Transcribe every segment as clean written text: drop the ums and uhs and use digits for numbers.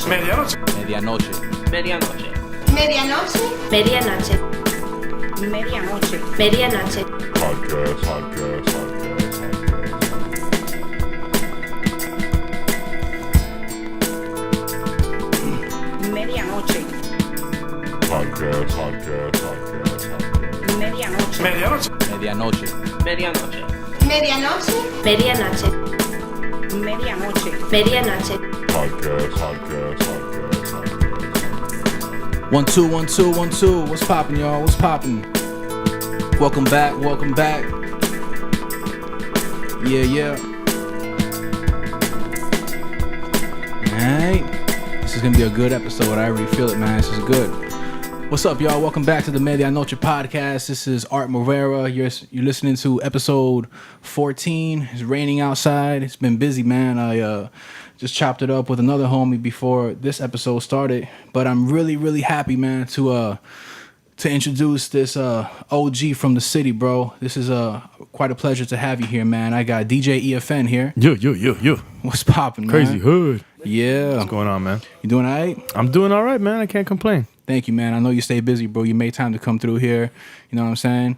Medianoche. Medianoche. Medianoche. Medianoche. Medianoche. Medianoche. Medianoche. Podcast. Medianoche. Podcast. Medianoche. Medianoche. Medianoche. Medianoche. Medianoche. Medianoche. Medianoche. Medianoche. Podcast. 1 2 1 2 1 2. What's poppin', y'all? What's poppin'? Welcome back. Yeah. Alright. This is gonna be a good episode. I already feel it, man. This is good. What's up, y'all? Welcome back to the Medianoche podcast. This is Art Morera. You're listening to episode 14. It's raining outside. It's been busy, man. I just chopped it up with another homie before this episode started. But I'm really happy, man, to introduce this OG from the city, bro. This is quite a pleasure to have you here, man. I got DJ EFN here. Yo. What's poppin', man? Crazy hood. Yeah. What's going on, man? You doing all right? I'm doing all right, man. I can't complain. Thank you, man. I know you stay busy, bro. You made time to come through here. You know what I'm saying?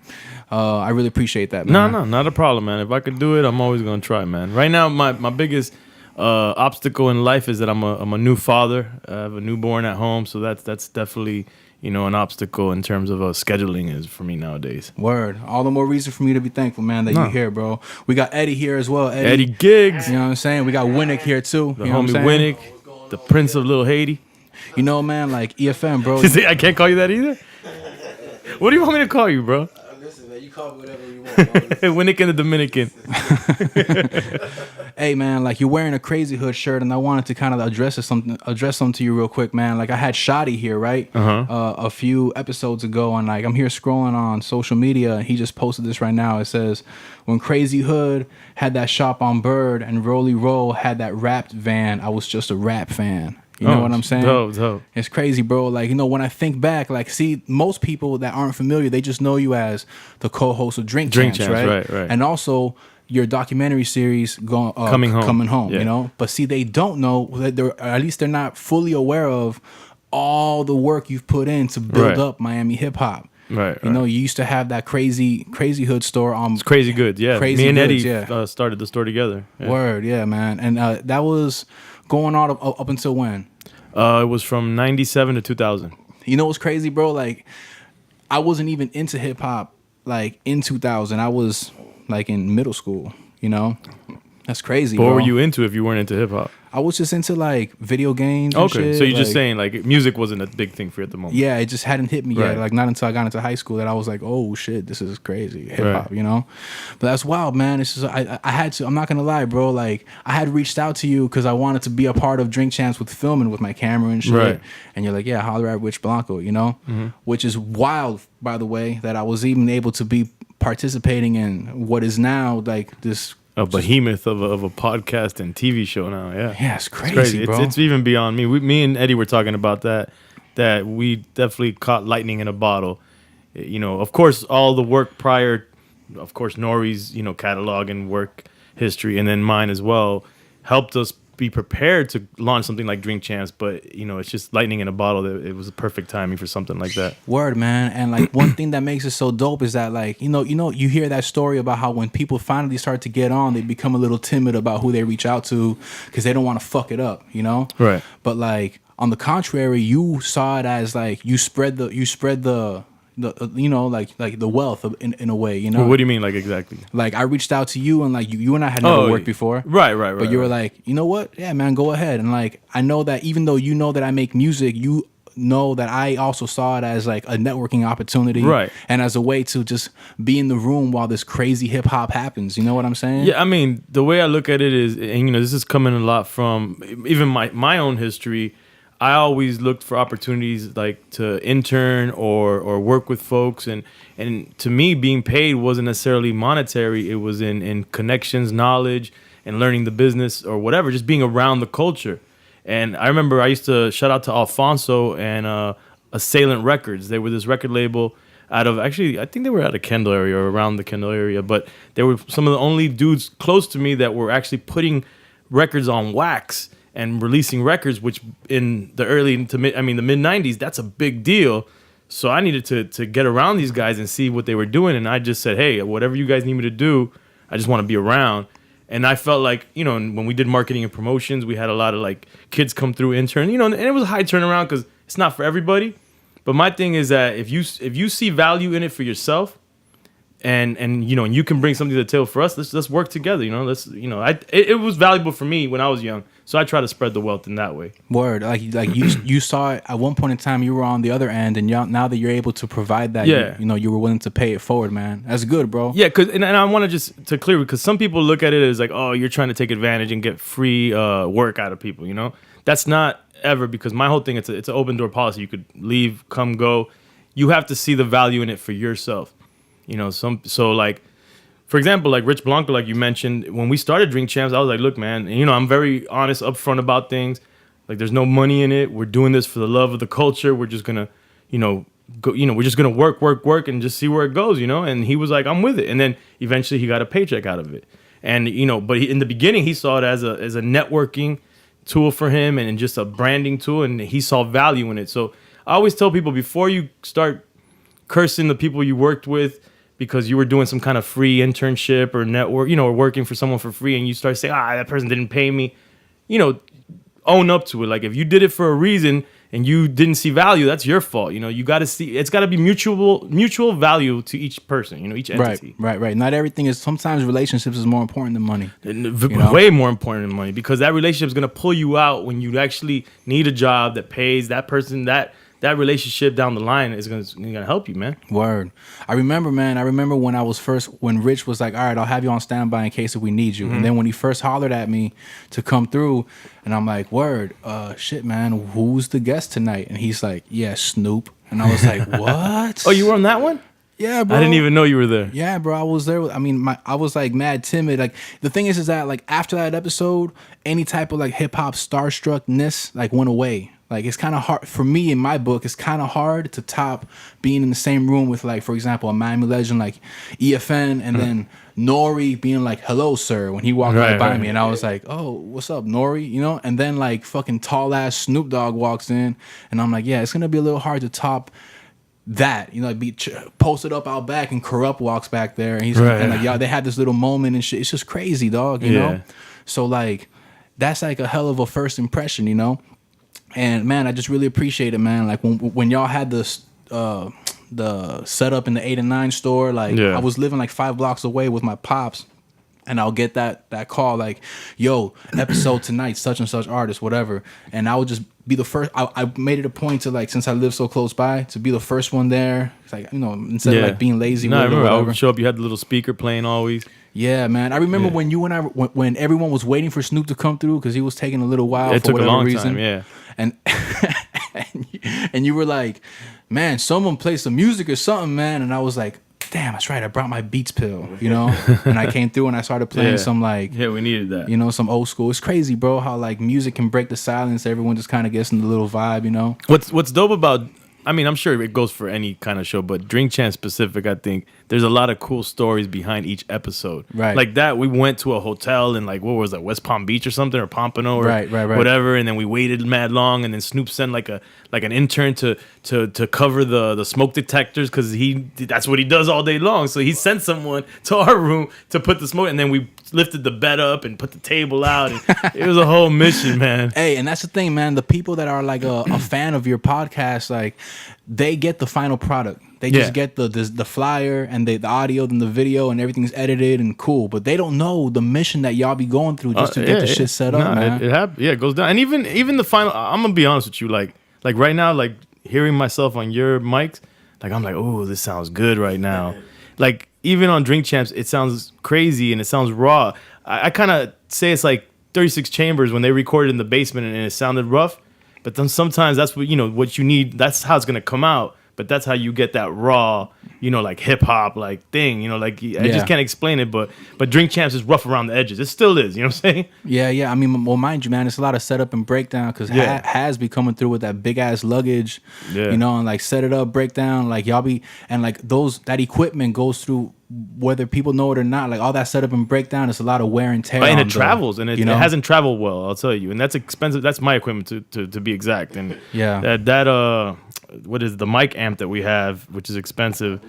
I really appreciate that, man. No, not a problem, man. If I could do it, I'm always going to try, man. Right now, my biggest obstacle in life is that I'm a new father. I have a newborn at home, so that's definitely, an obstacle in terms of scheduling is for me nowadays. Word. All the more reason for me to be thankful, man, that you're here, bro. We got Eddie here as well. Eddie Giggs. You know what I'm saying? We got Winnick here, too. The you know homie Winnick, the Prince of Little Haiti. You know, man, like EFN, bro. I can't call you that either? What do you want me to call you, bro? Listen, man, you call me whatever you want. Winnick and the Dominican. Hey, man, like you're wearing a Crazy Hood shirt, and I wanted to kind of address something to you real quick, man. Like I had Shotty here, right? A few episodes ago, and like I'm here scrolling on social media, and he just posted this right now. It says, when Crazy Hood had that shop on Bird and Rolly Roll had that wrapped van, I was just a rap fan. You know what I'm saying? Dope. It's crazy, bro. Like, when I think back, like, see, most people that aren't familiar, they just know you as the co-host of Drink Champs, right? And also your documentary series, Coming Home, yeah. But see, they don't know, at least they're not fully aware of all the work you've put in to build up Miami hip-hop. Right. You used to have that crazy Hood store on. It's Crazy Good, yeah. Crazy Me and Goods, Eddie started the store together. Yeah. Word, yeah, man. And that was going on up until when? It was from 97 to 2000. You know what's crazy, bro? Like, I wasn't even into hip hop like in 2000. I was like in middle school. That's crazy. What bro. were you into if you weren't into hip hop? I was just into like video games. And shit. So you're just saying like music wasn't a big thing for you at the moment. Yeah, it just hadn't hit me yet. Right. Like not until I got into high school that I was like, oh shit, this is crazy hip hop. But that's wild, man. It's just I had to. I'm not gonna lie, bro. Like I had reached out to you because I wanted to be a part of Drink Champs with filming with my camera and shit. Right. And you're like, yeah, holler at Rich Blanco. Which is wild, by the way, that I was even able to be participating in what is now like this. A behemoth of a podcast and TV show now, yeah. Yeah, it's crazy, bro. It's even beyond me. Me and Eddie were talking about that we definitely caught lightning in a bottle. Of course, all the work prior, of course, N.o.r.e's, catalog and work history, and then mine as well, helped us be prepared to launch something like Drink Champs, but it's just lightning in a bottle. It was a perfect timing for something like that. Word, man. And like one thing that makes it so dope is that like you hear that story about how when people finally start to get on, they become a little timid about who they reach out to because they don't want to fuck it up, Right. But like on the contrary, you saw it as like you spread the like the wealth in a way, Well, what do you mean, like exactly? Like I reached out to you and like you and I had never worked before, right. But you were like, you know what? Yeah, man, go ahead. And like I know that even though you know that I make music, you know that I also saw it as like a networking opportunity, right? And as a way to just be in the room while this crazy hip hop happens. You know what I'm saying? Yeah, I mean the way I look at it is, and this is coming a lot from even my own history. I always looked for opportunities like to intern or work with folks, and to me being paid wasn't necessarily monetary. It was in connections, knowledge, and learning the business or whatever, just being around the culture. And I remember I used to shout out to Alfonso and Assailant Records. They were this record label out of, actually I think they were out of Kendall area or around the Kendall area, but they were some of the only dudes close to me that were actually putting records on wax and releasing records, which in the early to mid, the mid 90s, that's a big deal. So I needed to get around these guys and see what they were doing. And I just said, hey, whatever you guys need me to do, I just want to be around. And I felt like, when we did marketing and promotions, we had a lot of like kids come through intern, and it was a high turnaround because it's not for everybody. But my thing is that if you see value in it for yourself, and you can bring something to the table for us, let's work together. It was valuable for me when I was young, so I try to spread the wealth in that way. Word, like you saw it at one point in time. You were on the other end, and now that you're able to provide that, you were willing to pay it forward, man. That's good, bro. Yeah, and I want to just to clear, because some people look at it as like, oh, you're trying to take advantage and get free work out of people. That's not ever, because my whole thing, it's an open door policy. You could leave, come, go. You have to see the value in it for yourself. So like, for example, like Rich Blanco, like you mentioned, when we started Drink Champs, I was like, look, man, I'm very honest, upfront about things. Like, there's no money in it. We're doing this for the love of the culture. We're just gonna, we're just gonna work, and just see where it goes, And he was like, I'm with it. And then eventually he got a paycheck out of it. And but in the beginning, he saw it as a networking tool for him and just a branding tool, and he saw value in it. So I always tell people, before you start cursing the people you worked with because you were doing some kind of free internship or network, or working for someone for free, and you start saying, that person didn't pay me, own up to it. Like, if you did it for a reason and you didn't see value, that's your fault. You got to see, it's got to be mutual value to each person, each entity. Right. Not everything is, sometimes relationships is more important than money. Way more important than money, because that relationship is going to pull you out when you actually need a job that pays. That person, that relationship down the line is gonna help you, man. Word. I remember when Rich was like, all right, I'll have you on standby in case if we need you. And then when he first hollered at me to come through, and I'm like, word, shit, man, who's the guest tonight? And he's like, yeah, Snoop. And I was like, what? Oh, you were on that one? Yeah, bro. I didn't even know you were there. Yeah, bro. I was there. I was like mad timid. Like, the thing is that like after that episode, any type of like hip hop starstruckness like went away. Like, it's kind of hard for me in my book. It's kind of hard to top being in the same room with, like, for example, a Miami legend like EFN, and then N.o.r.e. being like, "Hello, sir," when he walked right by me, and I was like, "Oh, what's up, N.o.r.e.?" And then like fucking tall ass Snoop Dogg walks in, and I'm like, yeah, it's gonna be a little hard to top that, like be posted up out back, and Corrupt walks back there, and he's and like, y'all, they had this little moment and shit. It's just crazy, dog. You know. So like, that's like a hell of a first impression, And man, I just really appreciate it, man. Like when y'all had the setup in the 8 and 9 store, like I was living like 5 blocks away with my pops, and I'll get that call like, "Yo, episode tonight, such and such artist, whatever." And I would just be the first. I made it a point to, like, since I live so close by, to be the first one there. It's like, instead of like being lazy. No, I remember I would show up. You had the little speaker playing always. Yeah, man. I remember when you and I, when everyone was waiting for Snoop to come through because he was taking a little while for whatever reason. Time, and and you were like, "Man, someone play some music or something, man." And I was like, "Damn, that's right. I brought my Beats pill, And I came through and I started playing some like, we needed that. Some old school. It's crazy, bro. How like music can break the silence. Everyone just kind of gets in the little vibe, What's dope about, I'm sure it goes for any kind of show, but Drink Champ specific, I think there's a lot of cool stories behind each episode. Right. Like that, we went to a hotel in like, what was that, West Palm Beach or something, or Pompano or whatever, and then we waited mad long, and then Snoop sent like an intern to cover the smoke detectors, because that's what he does all day long. So he sent someone to our room to put the smoke, and then we lifted the bed up and put the table out. And it was a whole mission, man. Hey, and that's the thing, man. The people that are like a fan of your podcast, like, they get the final product. They just get the flyer and the audio and the video, and everything's edited and cool. But they don't know the mission that y'all be going through just to get the shit set up, man. It goes down. And even the final, I'm gonna be honest with you, like right now, like hearing myself on your mics, like I'm like, oh, this sounds good right now. Like even on Drink Champs, it sounds crazy and it sounds raw. I kind of say it's like 36 Chambers when they recorded in the basement and it sounded rough. But then sometimes that's what what you need. That's how it's gonna come out. But that's how you get that raw, like hip hop like thing. I just can't explain it. But Drink Champs is rough around the edges. It still is. You know what I'm saying? Yeah. I mean, well, mind you, man, it's a lot of setup and breakdown, because Has be coming through with that big ass luggage. And like set it up, breakdown. Like y'all be, and like that equipment goes through whether people know it or not, like all that setup and breakdown, it's a lot of wear and tear. And on it travels, and it you know? hasn't traveled well, I'll tell you. And that's expensive. That's my equipment to be exact. And Yeah. that what is the mic amp that we have, which is expensive.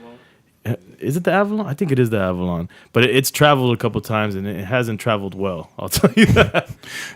Is it the Avalon? I think it is the Avalon. But it's traveled a couple times, and it hasn't traveled well. I'll tell you that.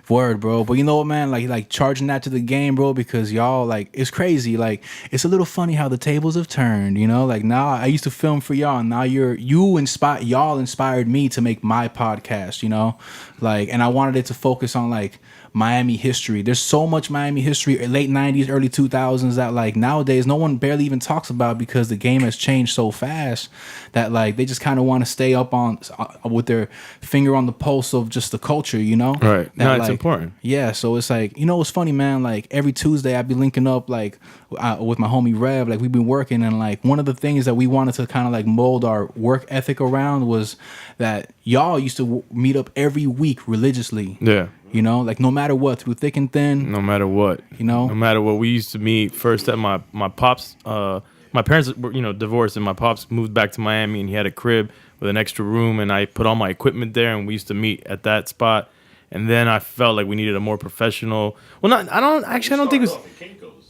Word, bro. But you know what, man? Like charging that to the game, bro, because y'all, like, it's crazy. Like, it's a little funny how the tables have turned, you know? Like, now I used to film for y'all, and now y'all inspired me to make my podcast, you know? Like, and I wanted it to focus on, like, Miami history. There's so much Miami history, late 90s, early 2000s, that like nowadays no one barely even talks about, because the game has changed so fast that like they just kind of want to stay up on with their finger on the pulse of just the culture, you know? Right. That, No, it's like, important. Yeah, so it's like, you know, it's funny, man. Like every Tuesday I'd be linking up like with my homie Rev. Like we've been working, and like one of the things that we wanted to kind of like mold our work ethic around was that y'all used to meet up every week religiously. Yeah. You know, like no matter what, through thick and thin. No matter what. You know? No matter what. We used to meet first at my pops. My parents were, divorced, and my pops moved back to Miami, and he had a crib with an extra room, and I put all my equipment there, and we used to meet at that spot. And then I felt like we needed a more professional. Well, I don't think it was.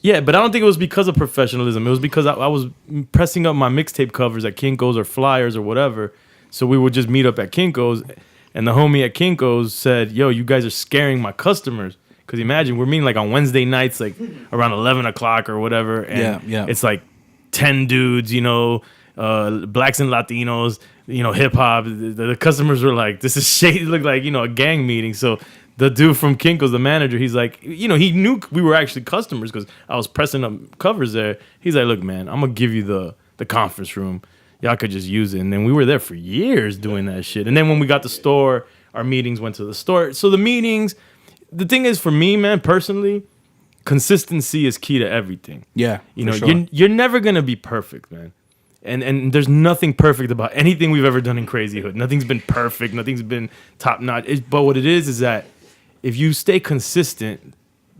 Yeah, but I don't think it was because of professionalism. It was because I was pressing up my mixtape covers at Kinko's or Flyers or whatever. So we would just meet up at Kinko's. And the homie at Kinko's said, yo, you guys are scaring my customers. Because imagine, we're meeting like on Wednesday nights, like around 11 o'clock or whatever. And it's like 10 dudes, blacks and Latinos, hip hop. The customers were like, this is shady. It looked like, a gang meeting. So the dude from Kinko's, the manager, he's like, he knew we were actually customers because I was pressing up covers there. He's like, look, man, I'm going to give you the conference room. Y'all could just use it. And then we were there for years doing that shit. And then when we got the store, our meetings went to the store. So the meetings, the thing is for me, man, personally, consistency is key to everything. Yeah, sure. You're never going to be perfect, man. And there's nothing perfect about anything we've ever done in Crazy Hood. Nothing's been perfect. Nothing's been top notch. But what it is that if you stay consistent,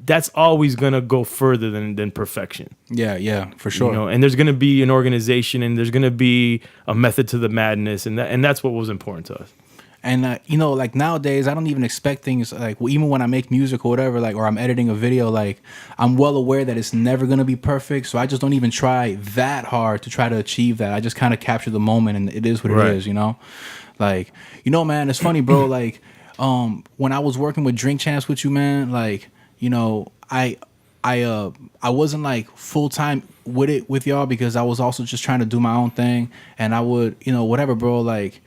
that's always going to go further than perfection. Yeah, for sure. And there's going to be an organization, and there's going to be a method to the madness, and that's what was important to us. And, like nowadays, I don't even expect things like, even when I make music or whatever, like, or I'm editing a video, like, I'm well aware that it's never going to be perfect. So I just don't even try that hard to try to achieve that. I just kind of capture the moment, and it is what it is, Like, man, it's funny, bro. Like, when I was working with Drink Champs with you, man, like, I wasn't like full time with y'all, because I was also just trying to do my own thing, and I would, whatever, bro, like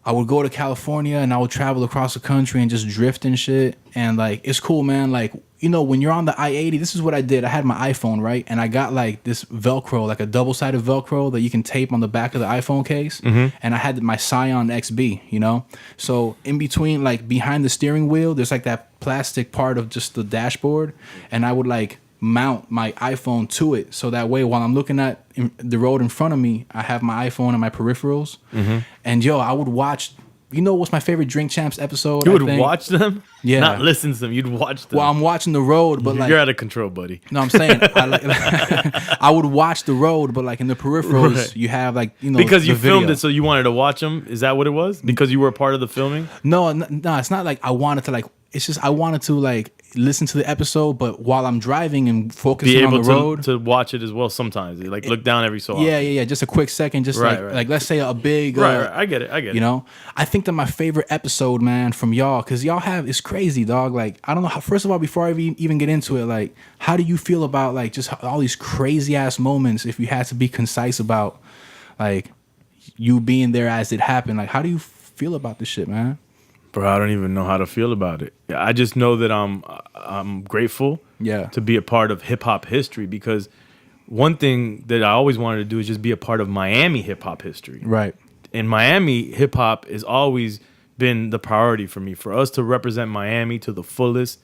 I would go to California and I would travel across the country and just drift and shit. And like, it's cool, man. Like, when you're on the I-80, this is what I did. I had my iPhone, right? And I got like this Velcro, like a double-sided Velcro that you can tape on the back of the iPhone case. Mm-hmm. And I had my Scion XB, So in between, like behind the steering wheel, there's like that plastic part of just the dashboard. And I would like mount my iPhone to it. So that way, while I'm looking at the road in front of me, I have my iPhone and my peripherals. Mm-hmm. And I would watch... what's my favorite Drink Champs episode? You would watch them? Yeah. Not listen to them. You'd watch them. Well, I'm watching the road, but you're out of control, buddy. No, I'm saying I would watch the road, but like in the peripherals, you have like because you filmed video. it, so you wanted to watch them. Is that what it was? Because you were a part of the filming? No, it's not like I wanted to like. It's just I wanted to like listen to the episode, but while I'm driving and focusing on the road, to watch it as well. Sometimes like look down every so often. Yeah. Just a quick second, just like let's say a big right. I get it. I think that my favorite episode, man, from y'all, because y'all have, it's crazy, dog. Like I don't know how. First of all, before I even get into it, like how do you feel about like just all these crazy ass moments? If you had to be concise about like you being there as it happened, like how do you feel about this shit, man? Bro, I don't even know how to feel about it. I just know that I'm grateful to be a part of hip hop history, because one thing that I always wanted to do is just be a part of Miami hip hop history. Right. In Miami, hip hop has always been the priority for me. For us to represent Miami to the fullest,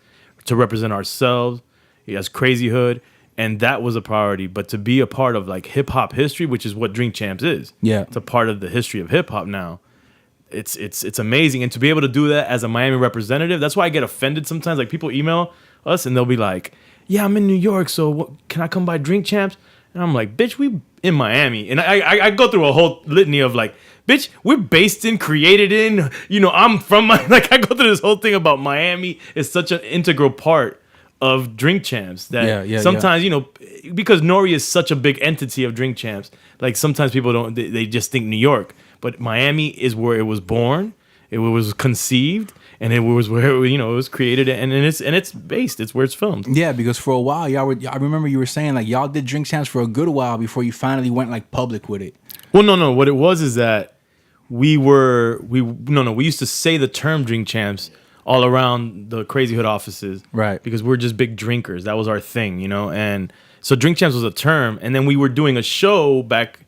to represent ourselves as Crazy Hood, and that was a priority. But to be a part of like hip hop history, which is what Drink Champs is, it's a part of the history of hip hop now. It's amazing, and to be able to do that as a Miami representative, that's why I get offended sometimes. Like people email us and they'll be like, "Yeah, I'm in New York, so can I come by Drink Champs?" And I'm like, bitch, we in Miami. And I go through a whole litany of like, bitch, we're based in, created in, I'm from, like, I go through this whole thing about Miami is such an integral part of Drink Champs that sometimes, because N.o.r.e. is such a big entity of Drink Champs, like sometimes people they just think New York. But Miami is where it was born, it was conceived, and it was where it was created, and it's based. It's where it's filmed. Yeah, because for a while, I remember you were saying like y'all did Drink Champs for a good while before you finally went like public with it. Well, no. What it was is that we used to say the term Drink Champs all around the Crazy Hood offices, right? Because we're just big drinkers. That was our thing, and so Drink Champs was a term, and then we were doing a show back.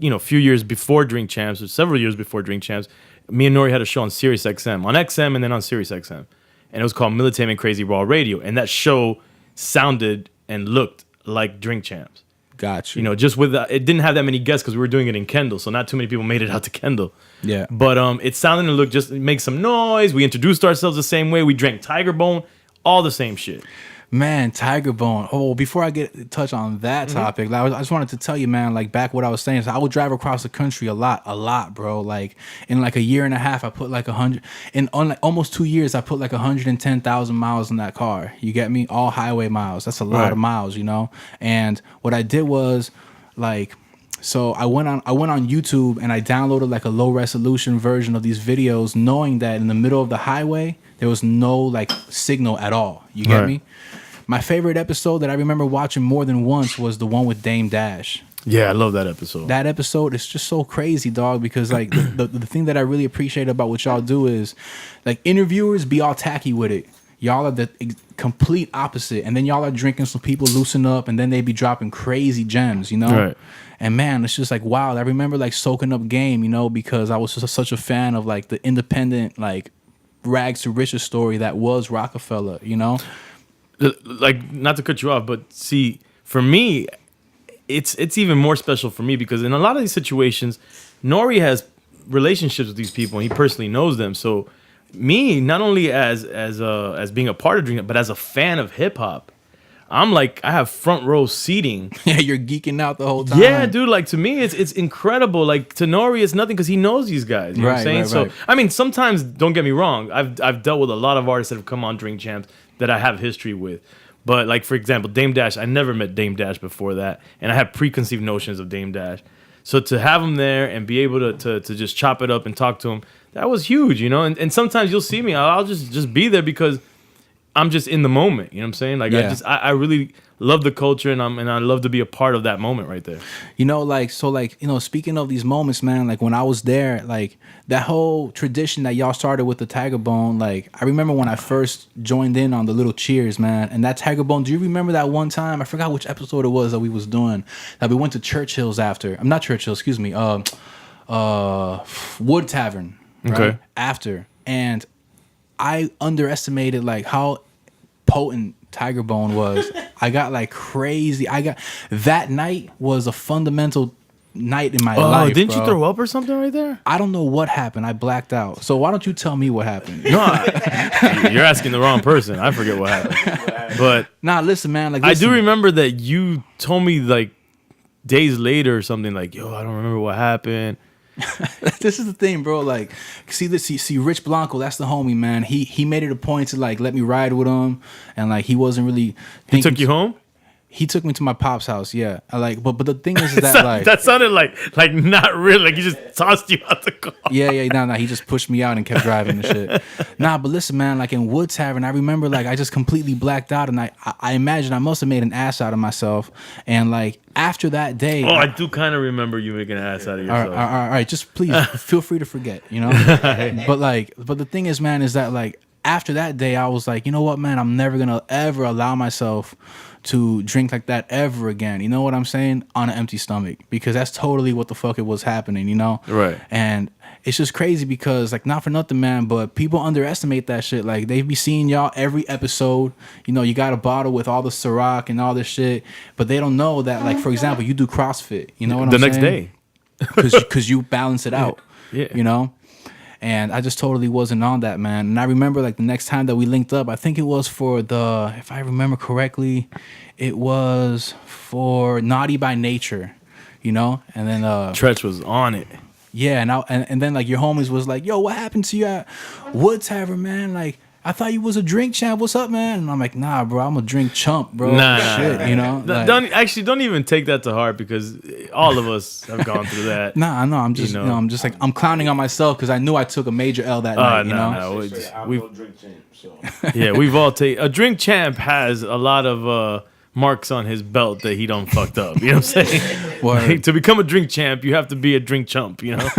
A few years before Drink Champs, or several years before Drink Champs, me and N.o.r.e. had a show on Sirius XM, on XM, and then on Sirius XM, and it was called Militating Crazy Raw Radio, and that show sounded and looked like Drink Champs. Got you. Just with it didn't have that many guests because we were doing it in Kendall, so not too many people made it out to Kendall. Yeah, but it sounded and looked just make some noise. We introduced ourselves the same way. We drank Tiger Bone, all the same shit. Man, Tiger Bone. Oh, before I touch on that topic, I just wanted to tell you, man, like back what I was saying. So I would drive across the country a lot, bro. Like in like a year and a half, I put like 100. In like almost 2 years, I put like 110,000 miles in that car. You get me? All highway miles. That's a lot of miles, And what I did was like. So I went on YouTube and I downloaded like a low resolution version of these videos, knowing that in the middle of the highway there was no like signal at all. You get me? My favorite episode that I remember watching more than once was the one with Dame Dash. Yeah, I love that episode. That episode is just so crazy, dog, because like the thing that I really appreciate about what y'all do is like interviewers be all tacky with it. Y'all are the complete opposite. And then y'all are drinking so people loosen up and then they be dropping crazy gems, Right. And man, it's just like, wow. I remember like soaking up game, because I was just such a fan of like the independent, like rags to riches story that was Rockefeller, Like, not to cut you off, but see, for me, it's even more special for me because in a lot of these situations, N.o.r.e. has relationships with these people and he personally knows them. So me, not only as being a part of Dream, but as a fan of hip hop, I'm like, I have front row seating. Yeah, you're geeking out the whole time. Yeah, dude. Like to me, it's incredible. Like to N.o.r.e. it's nothing because he knows these guys. You know what I'm saying? So I mean, sometimes don't get me wrong. I've dealt with a lot of artists that have come on Drink Champs that I have history with. But like for example, Dame Dash, I never met Dame Dash before that, and I had preconceived notions of Dame Dash. So to have him there and be able to just chop it up and talk to him, that was huge, And sometimes you'll see me, I'll just be there because I'm just in the moment. You know what I'm saying? Like I really love the culture and I love to be a part of that moment right there. Speaking of these moments, man, like when I was there, like that whole tradition that y'all started with the Tiger Bone, like I remember when I first joined in on the little cheers, man, and that Tiger Bone, do you remember that one time? I forgot which episode it was that we was doing, that we went to Churchill's after. I'm not Churchill, excuse me. Wood Tavern. Right? Okay. After. And I underestimated like how potent Tiger Bone was. I got like crazy. That night was a fundamental night in my life. Didn't bro. you throw up or something right there? I don't know what happened. I blacked out. So why don't you tell me what happened? No, you're asking the wrong person. I forget what happened. But nah, listen, man. Like, I do remember that you told me like days later or something like, yo, I don't remember what happened. This is the thing, bro. Like, see, Rich Blanco, that's the homie, man. He made it a point to like let me ride with him, and like he wasn't really. He took you home? He took me to my pop's house. Yeah, but the thing is that like that sounded like not really. Like he just tossed you out the car. Yeah. No. He just pushed me out and kept driving and shit. Nah, but listen, man. Like in Wood Tavern, I remember like I just completely blacked out, and I imagine I must have made an ass out of myself. And like after that day, I do kind of remember you making an ass out of yourself. All right, just please feel free to forget, But the thing is, man, is that like after that day, I was like, you know what, man, I'm never gonna ever allow myself to drink like that ever again. You know what I'm saying? On an empty stomach, because that's totally what the fuck it was happening, Right. And it's just crazy because like not for nothing, man, but people underestimate that shit. Like they be seeing y'all every episode. You got a bottle with all the Ciroc and all this shit, but they don't know that like for example, you do CrossFit. You know what I'm saying? The next day. Because you balance it out. Yeah. And I just totally wasn't on that, man. And I remember like the next time that we linked up, I think it was for if I remember correctly, it was for Naughty by Nature, you know? And then Tretch was on it. yeah, and then like your homies was like, yo, what happened to you at Wood Tavern, man? Like, I thought you was a drink champ. What's up, man? And I'm like, nah, bro, I'm a drink chump, bro. Shit, you know? Like, Don't even take that to heart because all of us have gone through that. nah, I know. I'm just, I'm just like, I'm clowning on myself because I knew I took a major L that night, you know? I'm no drink champ, so. Yeah, we've all taken a drink champ has a lot of marks on his belt that he done fucked up. You know what I'm saying? Like, to become a drink champ, you have to be a drink chump. You know?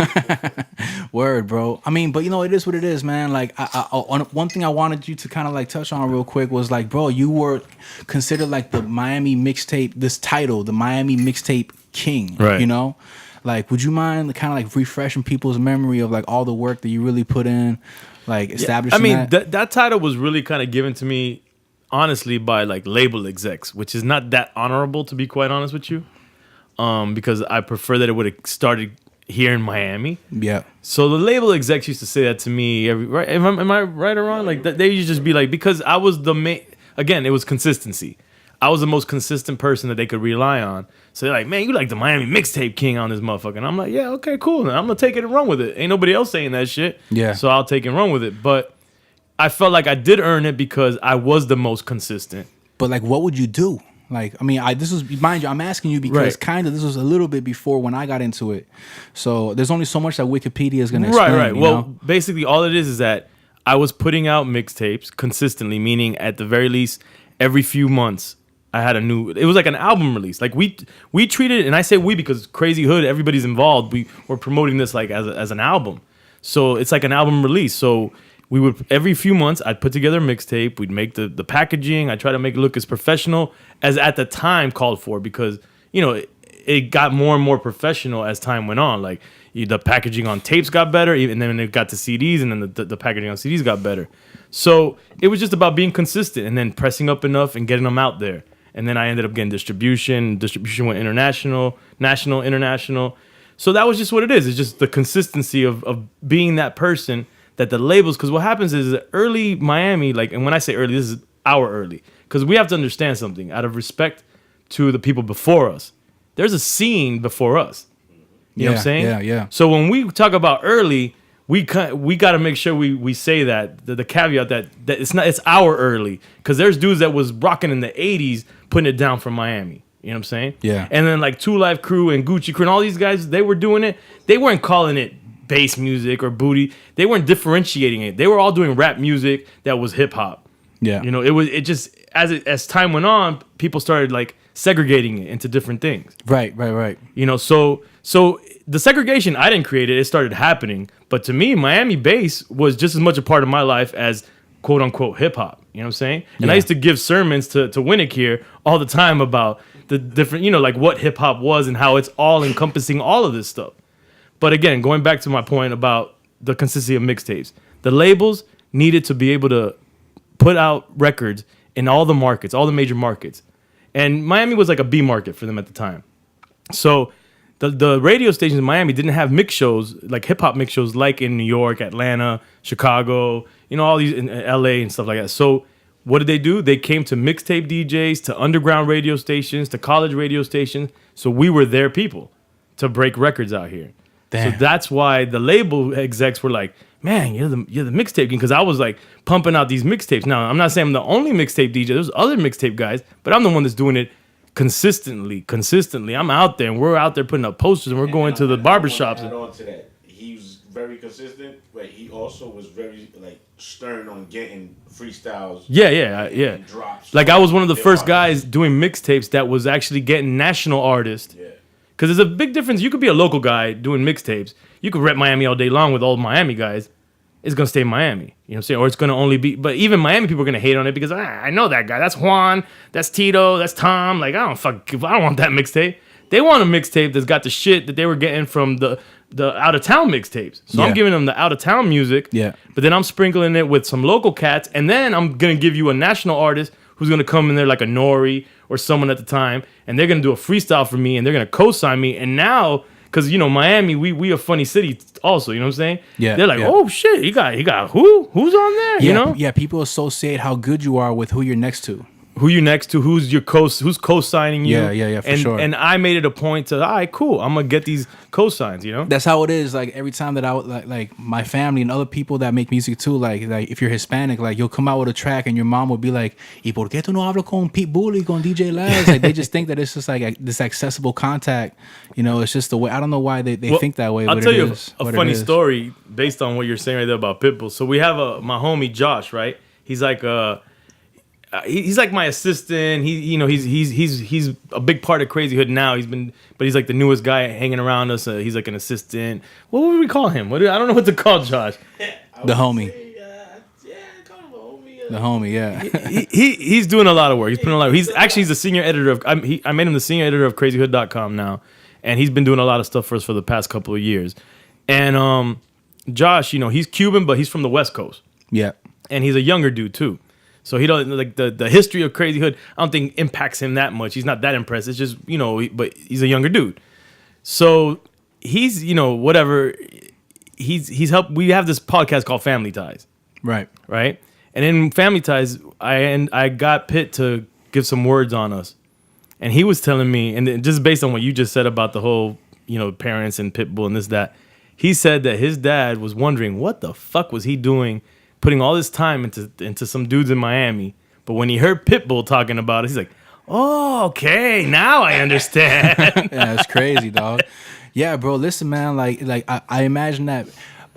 Word, bro. I mean, but you know, it is what it is, man. Like, one thing I wanted you to kind of like touch on real quick was like, bro, you were considered like the Miami mixtape, this title, the Miami mixtape king. Right. You know? Like, would you mind kind of like refreshing people's memory of like all the work that you really put in, like establishing that title was really kind of given to me, honestly, by like label execs, which is not that honorable, to be quite honest with you, because I prefer that it would have started here in Miami. Yeah. So the label execs used to say that to me right? Am I right or wrong? Like they used to just be like, because I was the main. Again, it was consistency. I was the most consistent person that they could rely on. So they're like, man, you like the Miami mixtape king on this motherfucker. And I'm like, yeah, okay, cool. I'm gonna take it and run with it. Ain't nobody else saying that shit. Yeah. So I'll take it and run with it. But I felt like I did earn it because I was the most consistent. But like, what would you do? Like, I mean, this was, mind you, I'm asking you because kind of this was a little bit before when I got into it. So there's only so much that Wikipedia is going to explain. Right. Well, basically all it is that I was putting out mixtapes consistently, meaning at the very least every few months I had it was like an album release. Like we treated it, and I say we because Crazy Hood, everybody's involved. We're promoting this like as an album. So it's like an album release. So we would, every few months, I'd put together a mixtape. We'd make the packaging. I try to make it look as professional as at the time called for, because, you know, it got more and more professional as time went on. Like the packaging on tapes got better, and then it got to CDs, and then the packaging on CDs got better. So it was just about being consistent and then pressing up enough and getting them out there. And then I ended up getting distribution. Distribution went international, national, international. So that was just what it is. It's just the consistency of being that person that the labels, because what happens is early Miami, like, and when I say early, this is our early, because we have to understand something out of respect to the people before us. There's a scene before us. You know what I'm saying? Yeah. So when we talk about early, we got to make sure we say that the caveat that it's our early, because there's dudes that was rocking in the 80s putting it down from Miami. You know what I'm saying? Yeah. And then like 2 Live Crew and Gucci Crew and all these guys, they were doing it. They weren't calling it bass music or booty. They weren't differentiating it. They were all doing rap music that was hip hop. Yeah. You know, it just as time went on, people started like segregating it into different things. Right. You know, so the segregation, I didn't create it. It started happening. But to me, Miami bass was just as much a part of my life as quote unquote hip hop. You know what I'm saying? And I used to give sermons to Winnick here all the time about the different, you know, like what hip hop was and how it's all encompassing all of this stuff. But again, going back to my point about the consistency of mixtapes, the labels needed to be able to put out records in all the markets, all the major markets. And Miami was like a B market for them at the time. So the radio stations in Miami didn't have mix shows, like hip hop mix shows, like in New York, Atlanta, Chicago, you know, all these in LA and stuff like that. So what did they do? They came to mixtape DJs, to underground radio stations, to college radio stations. So we were their people to break records out here. Damn. So that's why the label execs were like, man, you're the mixtape king, because I was like pumping out these mixtapes. Now, I'm not saying I'm the only mixtape DJ. There's other mixtape guys, but I'm the one that's doing it consistently. I'm out there, and we're out there putting up posters, and we're going to the barbershops. Add on to that, he was very consistent, but he also was very like stern on getting freestyles. Yeah. And drops. Like I was one of the first guys doing mixtapes that was actually getting national artists. Yeah. Because there's a big difference. You could be a local guy doing mixtapes. You could rep Miami all day long with all Miami guys. It's going to stay Miami. You know what I'm saying? Or it's going to only be... But even Miami people are going to hate on it because, I know that guy. That's Juan. That's Tito. That's Tom. Like, I don't want that mixtape. They want a mixtape that's got the shit that they were getting from the out-of-town mixtapes. So I'm giving them the out-of-town music. Yeah. But then I'm sprinkling it with some local cats. And then I'm going to give you a national artist who's going to come in there like a N.o.r.e. or someone at the time, and they're going to do a freestyle for me, and they're going to co-sign me, and now because Miami, we a funny city also. You know what I'm saying? Yeah, They're like, yeah. oh shit, he got who's on there? Yeah, yeah. People associate how good you are with who you're next to. Who you next to? Who's co-signing you? Yeah, for and, sure. And I made it a point to, all right, cool. I'm gonna get these co-signs. That's how it is. Like every time that I would like my family and other people that make music too. Like if you're Hispanic, like you'll come out with a track and your mom would be like, "¿Y por qué tú no hablas con Pitbull y con DJ Laz?" Like they just think that it's just like this accessible contact. It's just the way. I don't know why they think that way. I'll but tell it you is a what it funny is. story based on what you're saying right there about Pitbull. So we have my homie Josh, right? He's like he's like my assistant. He's a big part of Crazy Hood now. But he's like the newest guy hanging around us. He's like an assistant. What would we call him? I don't know what to call Josh. The homie. Call him a homie. The homie, yeah. He's doing a lot of work. He's putting a lot. He's the senior editor of. I made him the senior editor of CrazyHood.com now, and he's been doing a lot of stuff for us for the past couple of years. And Josh, he's Cuban, but he's from the West Coast. Yeah. And he's a younger dude too. So he don't like the history of Crazy Hood. I don't think impacts him that much. He's not that impressed. It's just but he's a younger dude. So he's whatever. He's helped. We have this podcast called Family Ties. Right. Right. And in Family Ties, I got Pitt to give some words on us, and he was telling me, and just based on what you just said about the whole parents and Pitbull and this that, he said that his dad was wondering what the fuck was he doing, putting all this time into some dudes in Miami. But when he heard Pitbull talking about it, he's like, oh, okay, now I understand. Yeah, it's crazy, dog. Yeah, bro. Listen, man. Like I imagine that.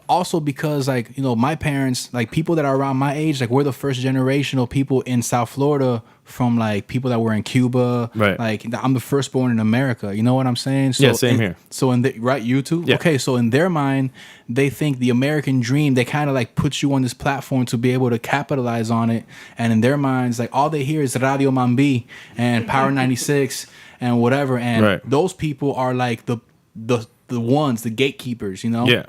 Also because my parents, like people that are around my age, like we're the first generation of people in South Florida from like people that were in Cuba. Right. Like I'm the firstborn in America. You know what I'm saying? So, Yeah, same here. So right, you too? Yeah. Okay, so in their mind, they think the American dream, they kind of like put you on this platform to be able to capitalize on it. And in their minds, like all they hear is Radio Mambi and Power 96 and whatever. And Right. those people are like the ones, the gatekeepers, Yeah.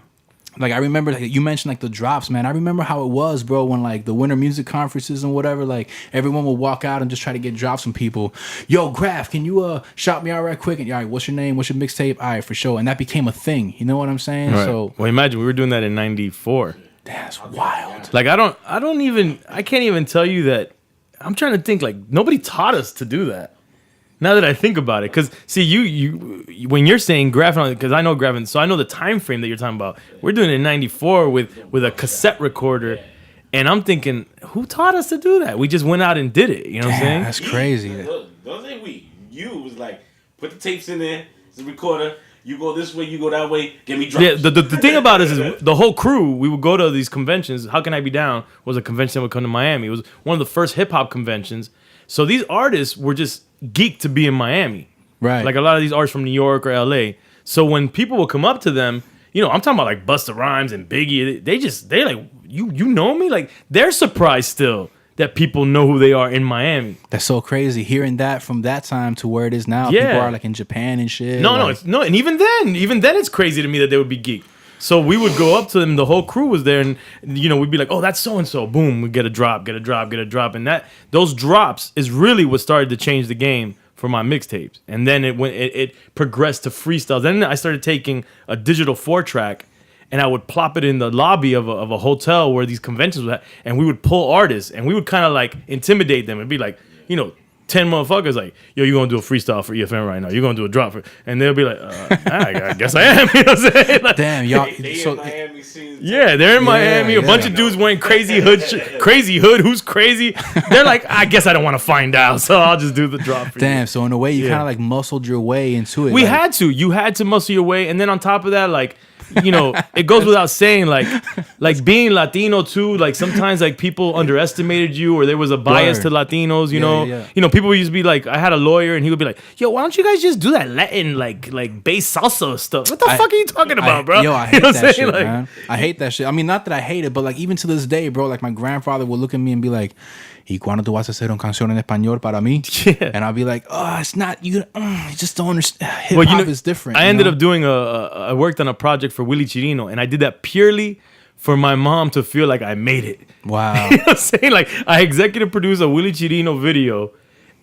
Like I remember, like you mentioned, like the drops, man. I remember how it was, bro, when like the winter music conferences and whatever, like everyone would walk out and just try to get drops from people. Yo, Graf, can you shout me out right quick? And all right, what's your name? What's your mixtape? All right, for sure. And that became a thing. You know what I'm saying? Right. So well, imagine we were doing that in '94. that's wild. Like I can't even tell you that. I'm trying to think. Like nobody taught us to do that. Now that I think about it, because see, you when you're saying graphing, because I know graphing, so I know the time frame that you're talking about. We're doing it in '94 with a cassette recorder, and I'm thinking, who taught us to do that? We just went out and did it. You know what I'm saying? That's crazy. Don't say we. You was like, put the tapes in there. It's a recorder. You go this way, you go that way. Give me drops. Yeah, the thing about it is the whole crew, we would go to these conventions. How Can I Be Down was a convention that would come to Miami. It was one of the first hip hop conventions. So these artists were just geeked to be in Miami. Right. Like a lot of these artists from New York or LA. So when people would come up to them, I'm talking about like Busta Rhymes and Biggie, they like, you know me? Like they're surprised still that people know who they are in Miami. That's so crazy. Hearing that from that time to where it is now. Yeah. People are like in Japan and shit. No, like, no, and even then it's crazy to me that they would be geeked. So we would go up to them, the whole crew was there, and we'd be like, oh, that's so and so. Boom, we get a drop. And those drops is really what started to change the game for my mixtapes. And then it progressed to freestyles. Then I started taking a digital 4-track and I would plop it in the lobby of a hotel where these conventions were at, and we would pull artists and we would kind of like intimidate them and be like, 10 motherfuckers like, yo, you gonna do a freestyle for EFN right now? You're gonna do a drop and they'll be like, I guess I am. You know what I'm saying? Like, damn, y'all. They So, in Miami scene. yeah, they're in Miami. A bunch of dudes wearing Crazy Hood. Crazy Hood, who's crazy? They're like, I guess I don't want to find out, so I'll just do the drop for you. damn. So in a way, you Yeah. kind of like muscled your way into it. We like, had to. You had to muscle your way, and then on top of that, like, it goes without saying, like being Latino too. Like sometimes, like people underestimated you, or there was a bias Word. to Latinos. Yeah. People used to be like, I had a lawyer, and he would be like, "Yo, why don't you guys just do that Latin like bass salsa stuff? What the fuck are you talking about, bro?" Yo, I You hate know what I'm that saying? shit, Like, man. I hate that shit. I mean, not that I hate it, but like even to this day, bro, like my grandfather would look at me and be like, ¿Y cuándo tú vas a hacer una canción en español para mí? Yeah. And I'll be like, oh, it's not, you just don't understand. Hip Well, hop is different. I you ended know? up doing I worked on a project for Willie Chirino, and I did that purely for my mom to feel like I made it. Wow. You know what I'm saying? Like, I executive produced a Willie Chirino video,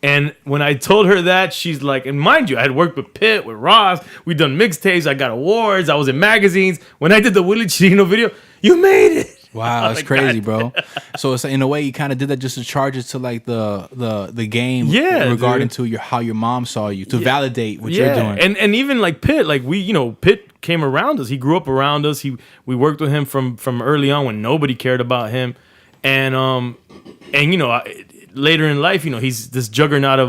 And when I told her that, she's like, and mind you, I had worked with Pitt, with Ross. We'd done mixtapes. I got awards. I was in magazines. When I did the Willie Chino video, you made it. Wow, that's Like, crazy, God. bro. So it's in a way you kind of did that just to charge it to like the game, Yeah, regarding dude. to how your mom saw you, to validate what you're doing. And even like Pitt, like Pitt came around us. He grew up around us. We worked with him from early on when nobody cared about him, and later in life, he's this juggernaut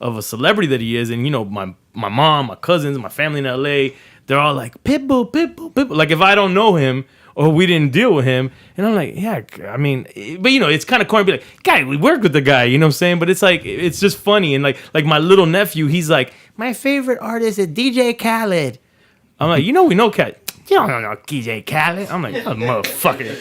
of a celebrity that he is, and my mom, my cousins, my family in LA, they're all like Pitbull, Pitbull, Pitbull. Like if I don't know him or we didn't deal with him, and I'm like, yeah, I mean, but it's kind of corny to be like, guy, we worked with the guy, you know what I'm saying? But it's like, it's just funny, and like my little nephew, he's like, my favorite artist is DJ Khaled. I'm like, we know Khaled. You don't know DJ Khaled. I'm like, oh, motherfucker.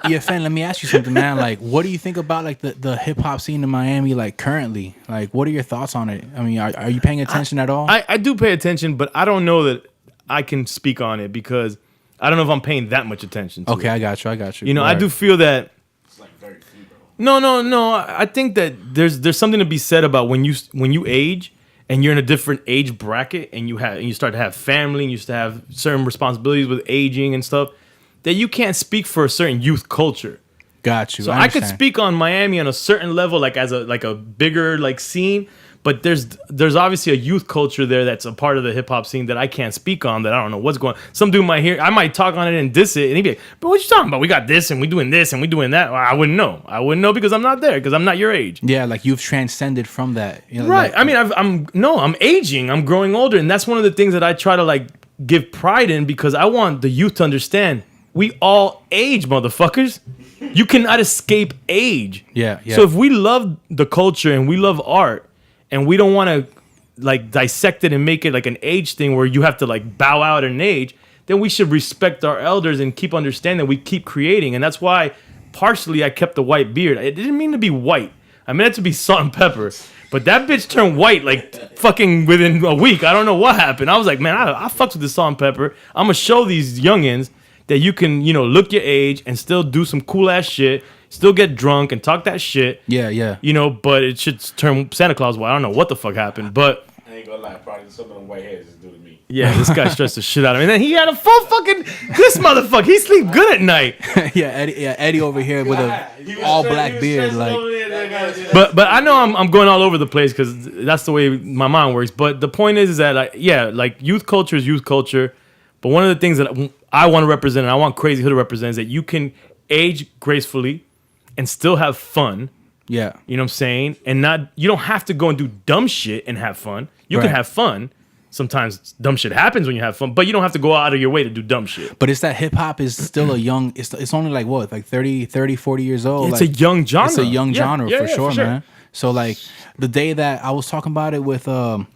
EFN, let me ask you something, man. Like, what do you think about like the hip hop scene in Miami, like currently? Like, what are your thoughts on it? I mean, are you paying attention at all? I do pay attention, but I don't know that I can speak on it because I don't know if I'm paying that much attention to it. Okay, I got you. I do feel that. It's like very free, bro. No. I think that there's something to be said about when you age and you're in a different age bracket and you start to have family and you start to have certain responsibilities with aging and stuff, that you can't speak for a certain youth culture. Got you. So I could speak on Miami on a certain level, like as a bigger like scene, but there's obviously a youth culture there that's a part of the hip hop scene that I can't speak on, that I don't know what's going on. Some dude might hear, I might talk on it and diss it, and he'd be like, but what you talking about? We got this and we doing this and we doing that. Well, I wouldn't know because I'm not there, because I'm not your age. Yeah, like you've transcended from that. Right. Like, I mean, I'm aging. I'm growing older, and that's one of the things that I try to like give pride in, because I want the youth to understand we all age, motherfuckers. You cannot escape age. Yeah. So if we love the culture and we love art, and we don't want to like dissect it and make it like an age thing where you have to like bow out at an age, then we should respect our elders and keep understanding we keep creating. And that's why partially I kept the white beard. It didn't mean to be white. I meant it to be salt and pepper. But that bitch turned white like fucking within a week. I don't know what happened. I was like, man, I fucks with the salt and pepper. I'm going to show these youngins that you can, look your age and still do some cool ass shit. Still get drunk and talk that shit. Yeah. But it should turn Santa Claus white. I don't know what the fuck happened, but I ain't gonna lie, probably some of them white hairs is due to me. yeah, this guy stressed the shit out of me. And then he had a full fucking this motherfucker. He sleep good at night. Eddie over here with a all black beard, like. But I know I'm going all over the place because that's the way my mind works. But the point is that like youth culture is youth culture. But one of the things that I want to represent, and I want Crazy Hood to represent, is that you can age gracefully and still have fun. Yeah. You know what I'm saying? And you don't have to go and do dumb shit and have fun. You can have fun. Sometimes dumb shit happens when you have fun, but you don't have to go out of your way to do dumb shit. But it's that hip hop is still a young, it's only like what, like 30, 40 years old. It's like, a young genre. It's a young genre Yeah, for sure, for sure. man. So like the day that I was talking about it with a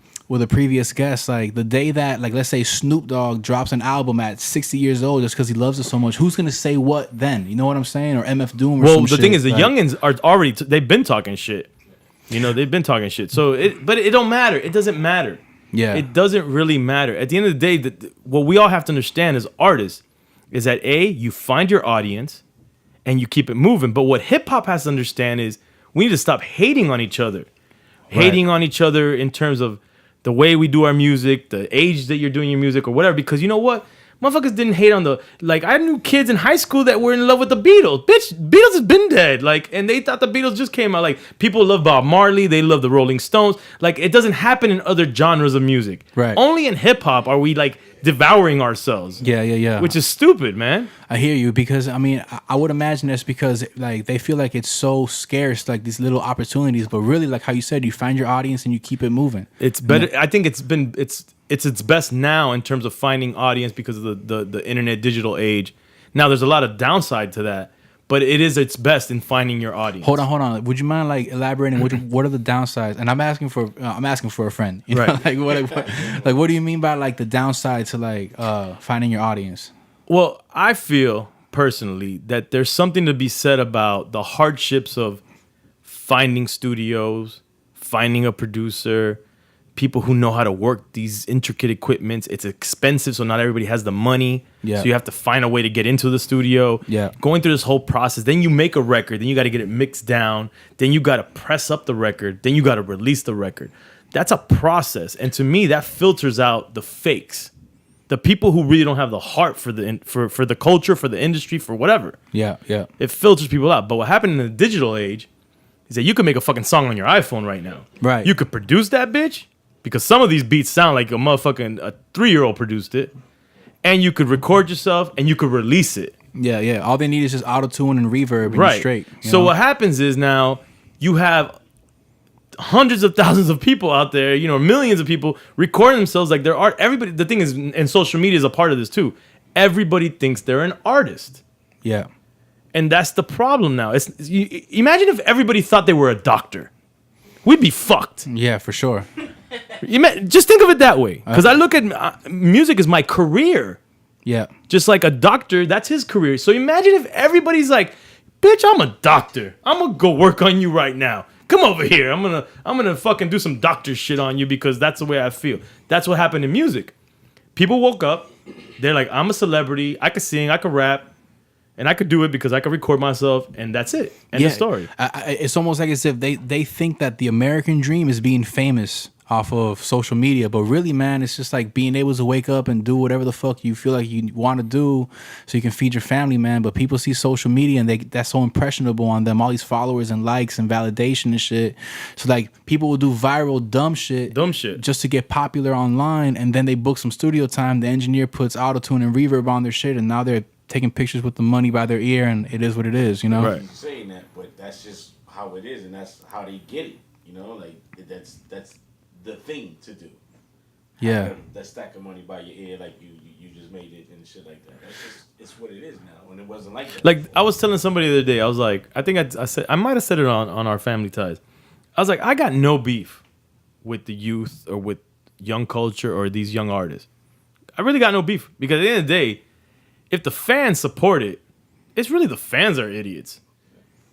previous guest, like the day that, like, let's say Snoop Dogg drops an album at 60 years old just because he loves it so much, who's gonna say what then? You know what I'm saying? Or MF Doom or well, some the shit. thing is, the like, youngins are already they've been talking shit. They've been talking shit. So but it don't matter. It doesn't matter. Yeah. It doesn't really matter. At the end of the day, what we all have to understand as artists is that you find your audience and you keep it moving. But what hip hop has to understand is we need to stop hating on each other. Hating on each other in terms of the way we do our music, the age that you're doing your music or whatever. Because you know what? Motherfuckers didn't hate on I knew kids in high school that were in love with the Beatles. Bitch, Beatles has been dead. And they thought the Beatles just came out. People love Bob Marley. They love the Rolling Stones. It doesn't happen in other genres of music. Right. Only in hip hop are we devouring ourselves. Yeah. Which is stupid, man. I hear you, because I mean I would imagine that's because they feel like it's so scarce, like these little opportunities, but really, like how you said, you find your audience and you keep it moving. It's better. I think it's its best now in terms of finding audience because of the internet digital age. Now there's a lot of downside to that, but it is its best in finding your audience. Hold on. Would you mind elaborating? What are the downsides? And I'm asking for a friend. You know? Right. What do you mean by the downside to finding your audience? Well, I feel personally that there's something to be said about the hardships of finding studios, finding a producer, people who know how to work these intricate equipments. It's expensive, so not everybody has the money. Yeah. So you have to find a way to get into the studio. Yeah. Going through this whole process. Then you make a record. Then you got to get it mixed down. Then you got to press up the record. Then you got to release the record. That's a process. And to me, that filters out the fakes. The people who really don't have the heart for the culture, for the industry, for whatever. Yeah, yeah. It filters people out. But what happened in the digital age is that you can make a fucking song on your iPhone right now. Right. You could produce that bitch, because some of these beats sound like a 3-year-old produced it. And you could record yourself and you could release it. Yeah, yeah. All they need is just auto-tune and reverb and Right. you're straight. You So know? what happens is now you have hundreds of thousands of people out there, millions of people recording themselves like they're art. Everybody, the thing is, and social media is a part of this too. Everybody thinks they're an artist. Yeah. And that's the problem now. Imagine if everybody thought they were a doctor. We'd be fucked. Yeah, for sure. Just think of it that way. Because I look at music as my career. Yeah. Just like a doctor, that's his career. So imagine if everybody's like, bitch, I'm a doctor. I'm going to go work on you right now. Come over here. I'm gonna fucking do some doctor shit on you because that's the way I feel. That's what happened in music. People woke up. They're like, I'm a celebrity. I could sing. I could rap. And I could do it because I could record myself, and that's it. End of story. It's almost like as if they think that the American dream is being famous off of social media, but really, man, it's just like being able to wake up and do whatever the fuck you feel like you want to do so you can feed your family, man. But people see social media and that's so impressionable on them, all these followers and likes and validation and shit. So like people will do viral dumb shit just to get popular online, and then they book some studio time. The engineer puts autotune and reverb on their shit, and now they're taking pictures with the money by their ear, and it is what it is, Right. Saying that, but that's just how it is, and that's how they get it. Like that's the thing to do. Yeah. Have that stack of money by your ear, like you just made it and shit like that. That's just it's what it is now, and it wasn't like that. Like I was telling somebody the other day, I was like, I think I said I might have said it on our Family Ties. I was like, I got no beef with the youth or with young culture or these young artists. I really got no beef because at the end of the day, if the fans support it, it's really the fans are idiots.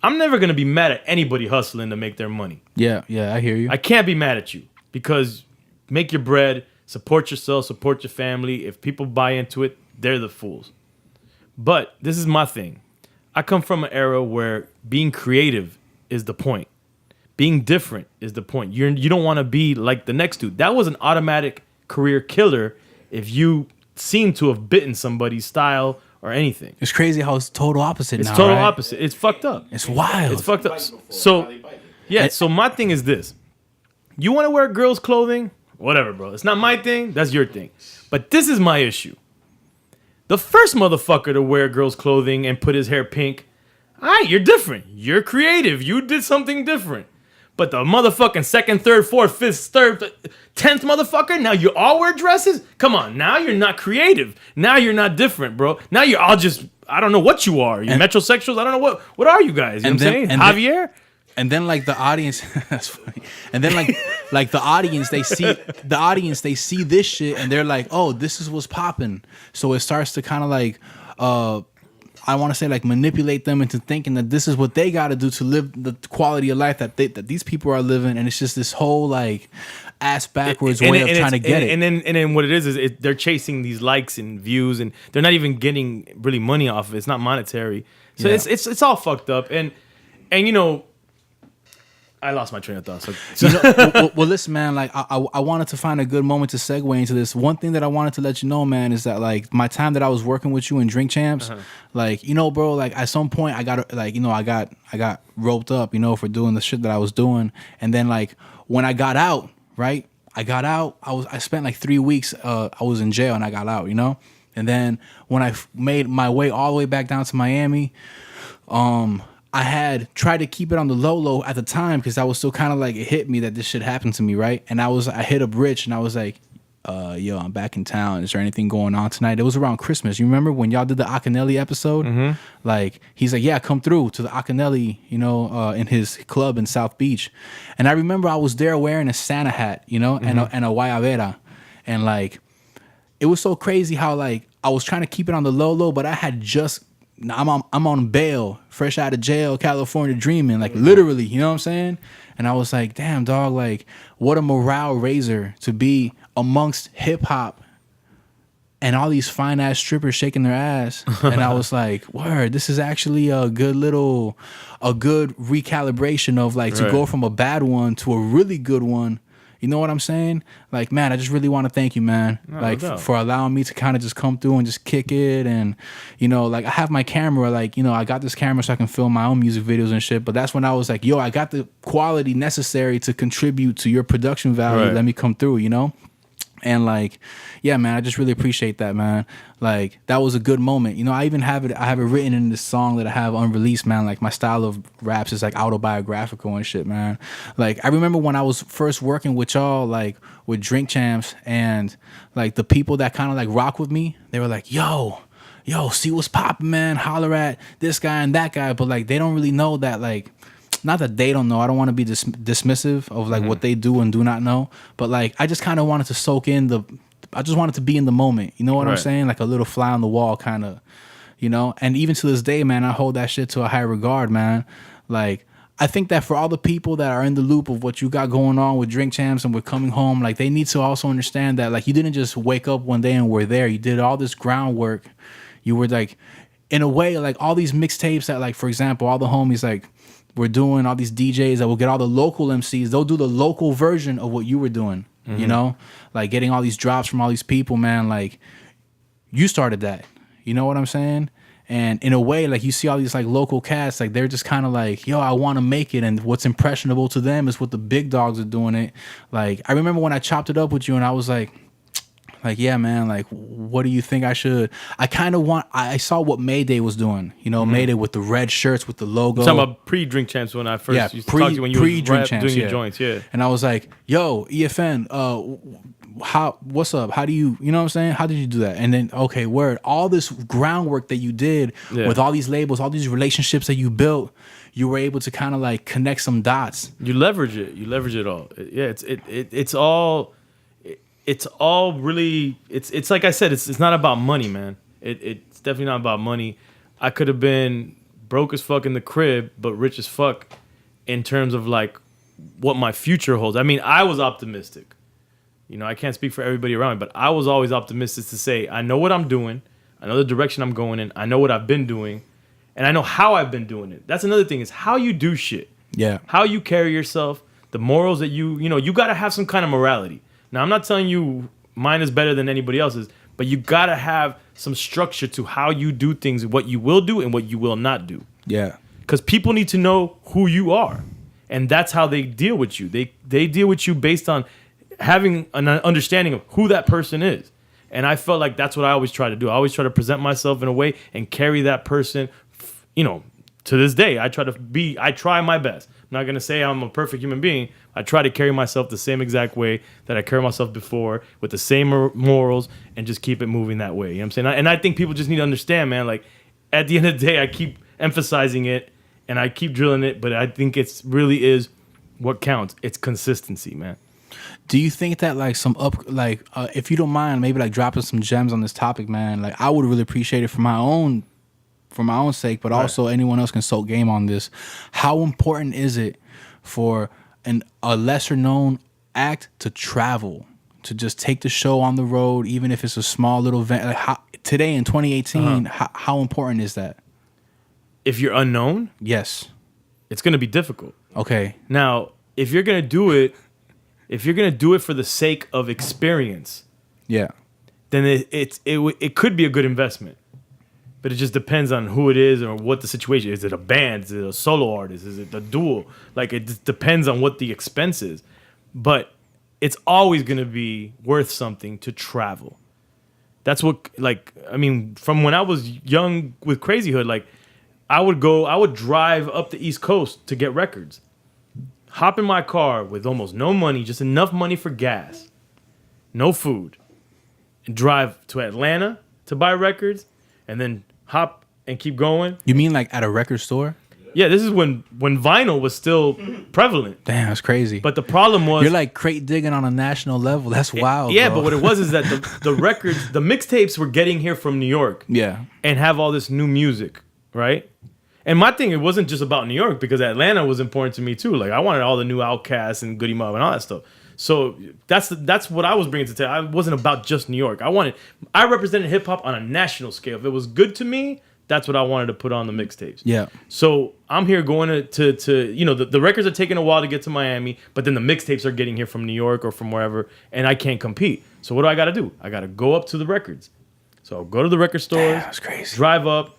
I'm never going to be mad at anybody hustling to make their money. Yeah, I hear you. I can't be mad at you because make your bread, support yourself, support your family. If people buy into it, they're the fools. But this is my thing. I come from an era where being creative is the point. Being different is the point. You don't want to be like the next dude. That was an automatic career killer if you seem to have bitten somebody's style or anything. It's crazy how it's total opposite now, It's total right? opposite. It's fucked up. It's wild. It's fucked up. So, yeah, so my thing is this. You want to wear girls' clothing? Whatever, bro. It's not my thing. That's your thing. But this is my issue. The first motherfucker to wear girls' clothing and put his hair pink, all right, you're different. You're creative. You did something different. But the motherfucking second, third, fourth, fifth, third, 10th motherfucker, now you all wear dresses? Come on, now you're not creative. Now you're not different, bro. Now you're all just, I don't know what you are. You metrosexuals? I don't know what are you guys? You know what I'm saying? Javier? And then like the audience, that's funny. And then like the audience, they see this shit and they're like, oh, this is what's popping. So it starts to kind of like, I want to say like manipulate them into thinking that this is what they got to do to live the quality of life that these people are living, and it's just this whole like ass backwards way of trying to get it. And then what it is they're chasing these likes and views, and they're not even getting really money off of it. It's not monetary, so it's all fucked up. And I lost my train of thought. So. Well, listen, man. Like, I wanted to find a good moment to segue into this. One thing that I wanted to let you know, man, is that like my time that I was working with you in Drink Champs, like bro, like at some point I got I got roped up, for doing the shit that I was doing, and then like when I got out, right? I spent like 3 weeks. I was in jail and I got out, and then when I made my way all the way back down to Miami, I had tried to keep it on the low at the time because I was still kind of like, it hit me that this shit happened to me, right? And I hit up Rich and I was like, yo, I'm back in town. Is there anything going on tonight? It was around Christmas. You remember when y'all did the Akinelli episode? Mm-hmm. Like, he's like, yeah, come through to the Akinelli, in his club in South Beach. And I remember I was there wearing a Santa hat, and a guayabera. And like, it was so crazy how like I was trying to keep it on the low, but I had just I'm on bail, fresh out of jail, California dreaming, like literally, you know what I'm saying? And I was like, damn, dog, like what a morale raiser to be amongst hip hop and all these fine ass strippers shaking their ass. And I was like, word, this is actually a good recalibration of like to go from a bad one to a really good one. You know what I'm saying? Like, man, I just really want to thank you, man. Like, for allowing me to kind of just come through and just kick it. And, you know, like, I have my camera. Like, you know, I got this camera so I can film my own music videos and shit. But that's when I was like, yo, I got the quality necessary to contribute to your production value. Let me come through, you know? And like, yeah, man, I just really appreciate that, man. Like, that was a good moment. You know, I have it written in this song that I have unreleased, man. Like, my style of raps is like autobiographical and shit, man. Like, I remember when I was first working with y'all, like with Drink Champs, and like the people that kind of like rock with me, they were like, yo, see what's poppin', man. Holler at this guy and that guy. But like, they don't really know that, like, not that they don't know. I don't want to be dismissive of like what they do and do not know. But like, I just kind of wanted to soak in I just wanted to be in the moment. You know what I'm saying? Like a little fly on the wall kind of, you know? And even to this day, man, I hold that shit to a high regard, man. Like, I think that for all the people that are in the loop of what you got going on with Drink Champs and with Coming Home, like they need to also understand that like you didn't just wake up one day and were there. You did all this groundwork. You were like, in a way, like all these mixtapes that like, for example, all the homies like, we're doing all these DJs that will get all the local MCs. They'll do the local version of what you were doing, you know? Like getting all these drops from all these people, man. Like you started that. You know what I'm saying? And in a way, like you see all these like local cats, like they're just kind of like, yo, I want to make it. And what's impressionable to them is what the big dogs are doing it. Like I remember when I chopped it up with you and I was like, yeah, man, like, what do you think I should? I saw what Mayday was doing, you know, Mayday with the red shirts, with the logo. You're talking about pre-Drink Champs when I first used to talk to you when you were doing your joints, And I was like, yo, EFN, what's up? How do you know what I'm saying? How did you do that? And then, okay, word, all this groundwork that you did with all these labels, all these relationships that you built, you were able to kind of like connect some dots. You leverage it all. Yeah, it's all really, it's like I said, it's not about money, man. It's definitely not about money. I could have been broke as fuck in the crib, but rich as fuck in terms of like what my future holds. I mean, I was optimistic. You know, I can't speak for everybody around me, but I was always optimistic to say, I know what I'm doing. I know the direction I'm going in. I know what I've been doing. And I know how I've been doing it. That's another thing is how you do shit. Yeah. How you carry yourself, the morals that you know, you got to have some kind of morality. Now, I'm not telling you mine is better than anybody else's, but you got to have some structure to how you do things, what you will do and what you will not do. Yeah. Because people need to know who you are. And that's how they deal with you. They deal with you based on having an understanding of who that person is. And I felt like that's what I always try to do. I always try to present myself in a way and carry that person, you know, to this day. I try my best. I'm not going to say I'm a perfect human being. I try to carry myself the same exact way that I carry myself before, with the same morals, and just keep it moving that way. You know what I'm saying? And I think people just need to understand, man, like, at the end of the day, I keep emphasizing it, and I keep drilling it, but I think it's really is what counts. It's consistency, man. Do you think that like if you don't mind, maybe like dropping some gems on this topic, man, like I would really appreciate it for my own sake, but also anyone else can soak game on this. How important is it for a lesser known act to travel, to just take the show on the road, even if it's a small little event? Like today in 2018, how important is that? If you're unknown, yes, it's going to be difficult. Okay. Now, if you're going to do it for the sake of experience, yeah, then it could be a good investment. But it just depends on who it is or what the situation is. Is it a band? Is it a solo artist? Is it a duo? Like, it just depends on what the expense is. But it's always going to be worth something to travel. That's what, like, I mean, from when I was young with Crazy Hood, like, I would drive up the East Coast to get records. Hop in my car with almost no money, just enough money for gas, no food, and drive to Atlanta to buy records, and then hop and keep going. You mean like at a record store? Yeah, this is when vinyl was still prevalent. Damn, that's crazy. But the problem was... You're like crate digging on a national level. That's wild, yeah, bro. but what it was is that the records, the mixtapes were getting here from New York. Yeah. And have all this new music right? And my thing, it wasn't just about New York, because Atlanta was important to me too. Like I wanted all the new Outcasts and Goody Mob and all that stuff. So that's what I was bringing to table. I wasn't about just New York. I represented hip hop on a national scale. If it was good to me, that's what I wanted to put on the mixtapes. Yeah. So I'm here going to you know, the records are taking a while to get to Miami, but then the mixtapes are getting here from New York or from wherever, and I can't compete. So what do I got to do? I got to go up to the records. So I'll go to the record stores, that's crazy. drive up.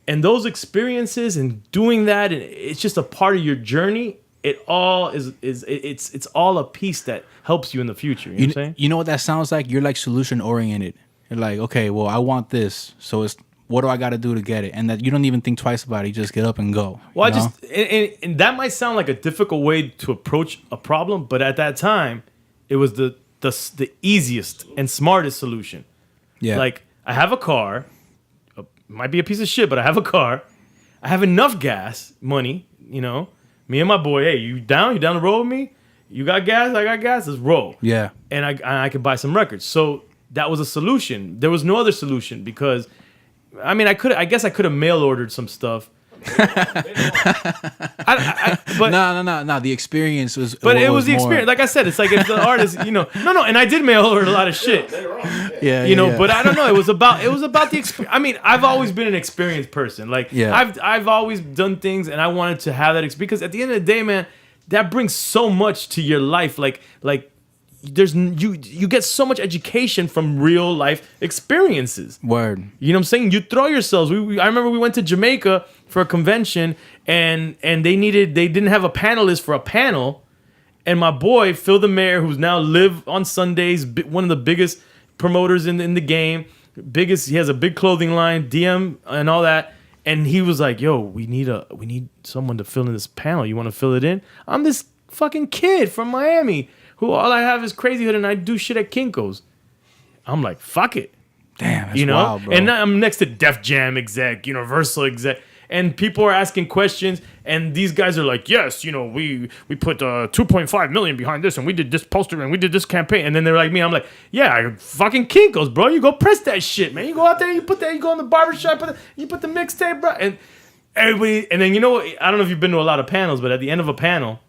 And those experiences and doing that, and it's just a part of your journey. It all it's all a piece that helps you in the future. You know what I'm saying? You know what that sounds like? You're like solution oriented. You're like, okay, well, I want this, so it's what do I got to do to get it? And that you don't even think twice about it. You just get up and go. Well, and that might sound like a difficult way to approach a problem, but at that time, it was the easiest and smartest solution. Yeah. Like I have a car. Might be a piece of shit, but I have a car. I have enough gas money, you know. Me and my boy, hey, you down? You down the road with me? You got gas? I got gas. Let's roll. Yeah. And I could buy some records. So that was a solution. There was no other solution because, I mean, I guess I could have mail ordered some stuff. But no. The experience was. But it was the more- experience. Like I said, it's like if the artist, you know, no. And I did mail order a lot of shit. Yeah. You know, yeah. but I don't know. It was about the experience. I mean, I've always been an experienced person. Like, Yeah. I've always done things, and I wanted to have that experience because at the end of the day, man, that brings so much to your life. Like you get so much education from real life experiences. Word. You know what I'm saying? You throw yourselves. I remember we went to Jamaica for a convention, and they didn't have a panelist for a panel, and my boy Phil the Mayor, who's now live on Sundays, one of the biggest promoters in the game, he has a big clothing line, DM and all that, and he was like, "Yo, we need someone to fill in this panel. You want to fill it in?" I'm this fucking kid from Miami who all I have is Crazy Hood, and I do shit at Kinko's. I'm like, fuck it. Damn, that's you know, wild, bro. and now I'm next to Def Jam exec, Universal exec, and people are asking questions, and these guys are like, yes, you know, we put 2.5 million behind this, and we did this poster, and we did this campaign, and then they're like me, I'm like, yeah, fucking Kinko's, bro, you go press that shit, man, you go out there, you go in the barbershop, you put the mixtape, bro, and everybody, and then you know what, I don't know if you've been to a lot of panels, but at the end of a panel,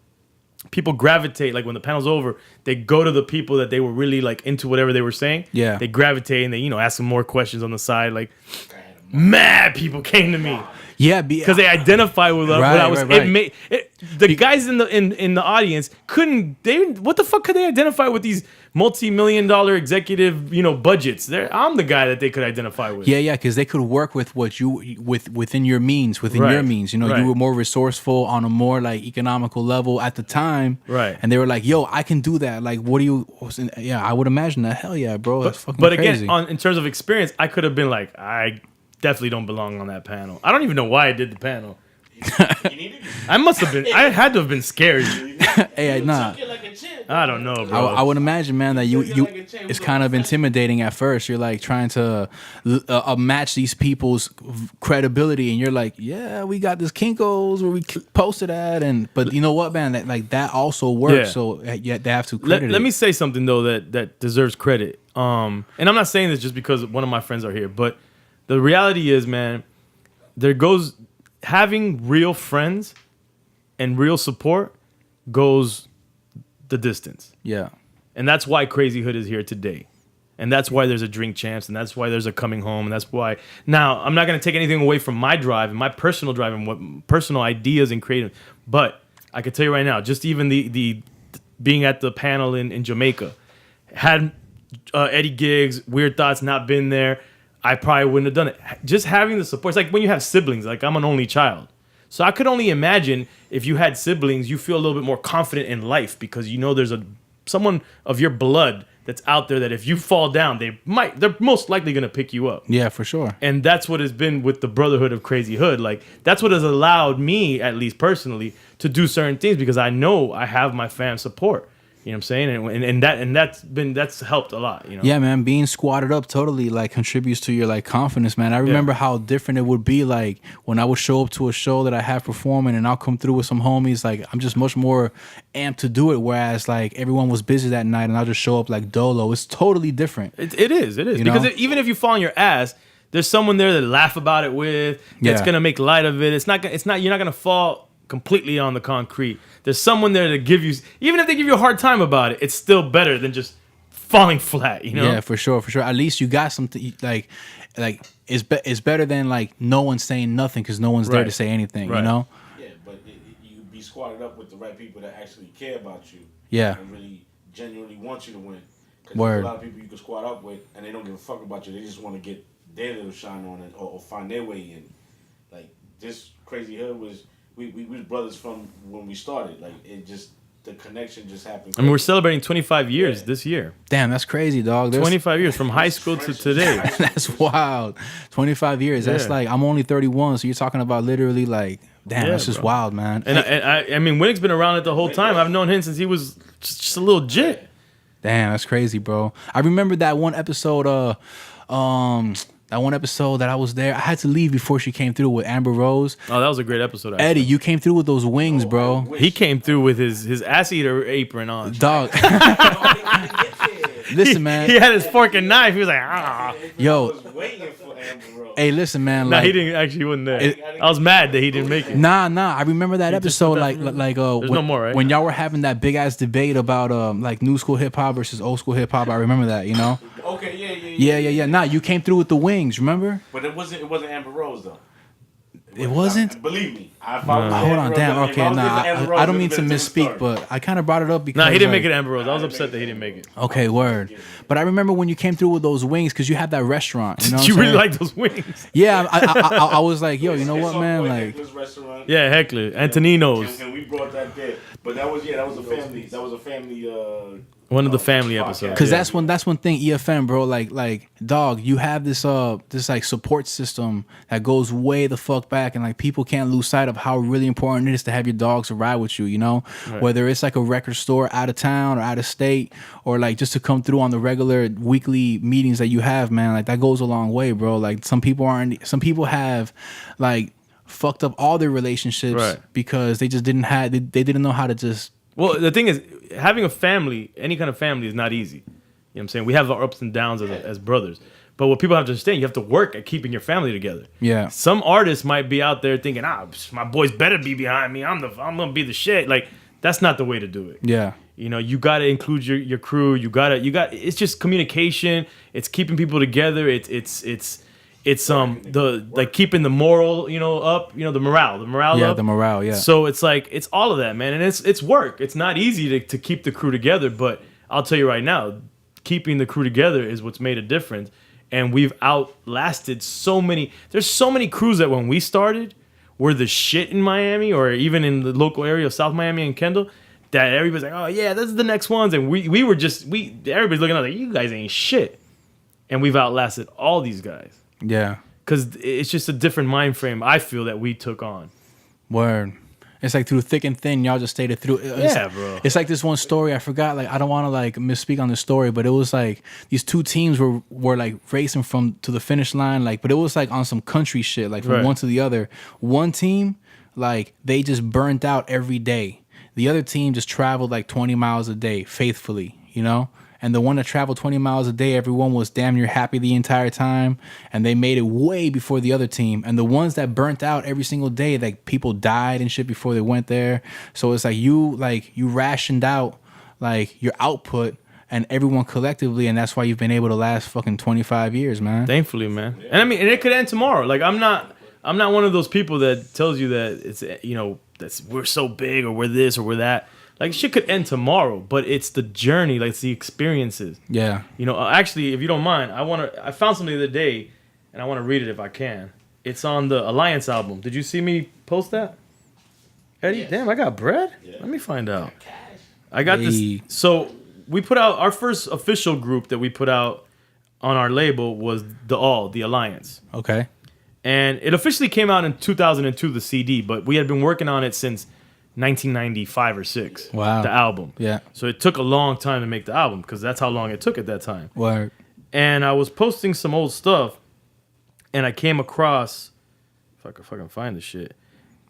people gravitate, like when the panel's over, they go to the people that they were really like into whatever they were saying. Yeah. They gravitate and they, ask them more questions on the side. Like, mad people came to me. Yeah, Because they identify with what I was. Right. The guys in the audience what the fuck could they identify with these multi-million-dollar executive, budgets? I'm the guy that they could identify with. Yeah, because they could work with what you within your means, Right. your means. Right. You were more resourceful on a more like economical level at the time. Right. And they were like, "Yo, I can do that." Like, what do you? Yeah, I would imagine that. Hell yeah, bro. That's fucking But crazy. again, in terms of experience, I could have been like, I definitely don't belong on that panel. I don't even know why I did the panel. I must have been. I had to have been scared. Hey, nah. I don't know, bro. I would imagine, man, that it's kind of intimidating at first. You're like trying to match these people's credibility, and you're like, yeah, we got this Kinko's where we posted at, but you know what, man, that also works. Yeah. So yeah, they have to credit Let it. me say something though that deserves credit. And I'm not saying this just because one of my friends are here, but the reality is, man, having real friends and real support goes the distance. Yeah. And that's why Crazy Hood is here today. And that's why there's a Drink Champs, and that's why there's a Coming Home, and that's why... Now, I'm not going to take anything away from my drive and my personal drive and what personal ideas and creative, but I can tell you right now, just even the being at the panel in Jamaica, had Eddie Giggs, Weird Thoughts not been there, I probably wouldn't have done it. Just having the support. It's like when you have siblings. Like, I'm an only child. So I could only imagine if you had siblings, you feel a little bit more confident in life because you know there's someone of your blood that's out there that if you fall down, they're most likely going to pick you up. Yeah, for sure. And that's what has been with the brotherhood of Crazy Hood. Like, that's what has allowed me, at least personally, to do certain things because I know I have my fam support. You know what I'm saying? And that's helped a lot, Yeah, man, being squatted up totally like contributes to your like confidence, man. I remember how different it would be like when I would show up to a show that I have performing and I'll come through with some homies, like I'm just much more amped to do it, whereas like everyone was busy that night and I'll just show up like dolo. It's totally different. It is. You Because know? even if you fall on your ass, There's someone there to laugh about it with. That's Yeah. gonna make light of it. It's not. You're not gonna fall completely on the concrete. There's someone there to give you, even if they give you a hard time about it, it's still better than just falling flat. You know? Yeah, for sure. At least you got something like it's better than like no one saying nothing because no one's there Right. to say anything. Right. You know? Yeah, but you be squatted up with the right people that actually care about you. Yeah. And really genuinely want you to win. Because Word. there's a lot of people you can squat up with and they don't give a fuck about you. They just want to get their little shine on it or find their way in. Like this crazy hood was we was brothers from when we started. Like it just the connection just happened. I mean, we're celebrating 25 years Yeah. this year. Damn, that's crazy, dog. There's- 25 years from high school to today. That's wild. 25 years. That's Yeah. like I'm only 31, so you're talking about literally like damn. Yeah, That's just bro. wild, man. And I mean, Winnick's been around it the whole time. I've known him since he was just a little jit. Damn, that's crazy, bro. I remember that one episode. That one episode that I was there. I had to leave before she came through with Amber Rose. Oh, that was a great episode. Actually. Eddie, you came through with those wings, bro. He came through with his ass eater apron on. Dog. Listen, man. He had his fork and knife. He was like, ah. Yo, was waiting for Amber Rose. hey, listen, man. Nah, Like, he didn't actually. He wasn't there. I was mad that he didn't make it. Nah. I remember that just episode, put that like from- when, no more, right? when y'all were having that big ass debate about like new school hip hop versus old school hip hop. I remember that, you know. Okay, yeah. Nah, you came through with the wings, remember? But it wasn't Amber Rose though. It wasn't. Believe me. Hold on, damn. Okay, nah. I don't mean to misspeak, but I kind of brought it up because Nah, he didn't like, make it Amber Rose. I was upset that he didn't make it. Okay, word. But I remember when you came through with those wings because you had that restaurant. You know, Did what you I'm really saying? like those wings? Yeah, I was like, yo, you know what, man? Like, restaurant. Yeah, Heckler, Antonino's. And we brought that there. But that was a family. One of the family episodes. because yeah. that's one thing EFN, bro. Like, dog, you have this like support system that goes way the fuck back, and like people can't lose sight of how really important it is to have your dogs ride with you. You know, whether it's like a record store out of town or out of state, or like just to come through on the regular weekly meetings that you have, man. Like that goes a long way, bro. Like some people have like fucked up all their relationships Right. because they just didn't have they didn't know how to just. Well, the thing is, having a family, any kind of family, is not easy. You know what I'm saying? We have our ups and downs as brothers. But what people have to understand, you have to work at keeping your family together. Yeah. Some artists might be out there thinking, my boys better be behind me. I'm gonna be the shit. Like, that's not the way to do it. Yeah. You know, you gotta include your crew. You got it's just communication. It's keeping people together. It's the like keeping the moral, up, the morale Yeah, up. the morale, yeah. So it's like it's all of that, man, and it's work. It's not easy to keep the crew together, but I'll tell you right now, keeping the crew together is what's made a difference. And we've outlasted so many. There's so many crews that when we started were the shit in Miami or even in the local area of South Miami and Kendall. That everybody's like, oh yeah, this is the next ones, and we were just everybody's looking at us like, you guys ain't shit, and we've outlasted all these guys. Yeah. Because it's just a different mind frame, I feel, that we took on. Word. It's like through thick and thin, y'all just stayed it through. Yeah, bro. It's like this one story. I forgot. Like, I don't want to like misspeak on the story, but it was like these two teams were like racing to the finish line. Like, but it was like on some country shit, like from Right. one to the other. One team, like they just burnt out every day. The other team just traveled like 20 miles a day faithfully, you know? And the one that traveled 20 miles a day, everyone was damn near happy the entire time. And they made it way before the other team. And the ones that burnt out every single day, like people died and shit before they went there. So it's like you rationed out like your output and everyone collectively. And that's why you've been able to last fucking 25 years, man. Thankfully, man. And I mean, and it could end tomorrow. Like I'm not one of those people that tells you that it's, we're so big or we're this or we're that. Like shit could end tomorrow, but it's the journey, like it's the experiences. Yeah. Actually, if you don't mind, I found something the other day, and I want to read it if I can. It's on the Alliance album. Did you see me post that, Eddie? Yes. Damn, I got bread. Yeah. Let me find out. I got Hey. this. So we put out our first official group that we put out on our label was the Alliance. Okay. And it officially came out in 2002, the CD, but we had been working on it since 1995 or 6. Wow. The album. Yeah. So it took a long time to make the album because that's how long it took at that time. Word. And I was posting some old stuff, and I came across, if I could fucking find this shit,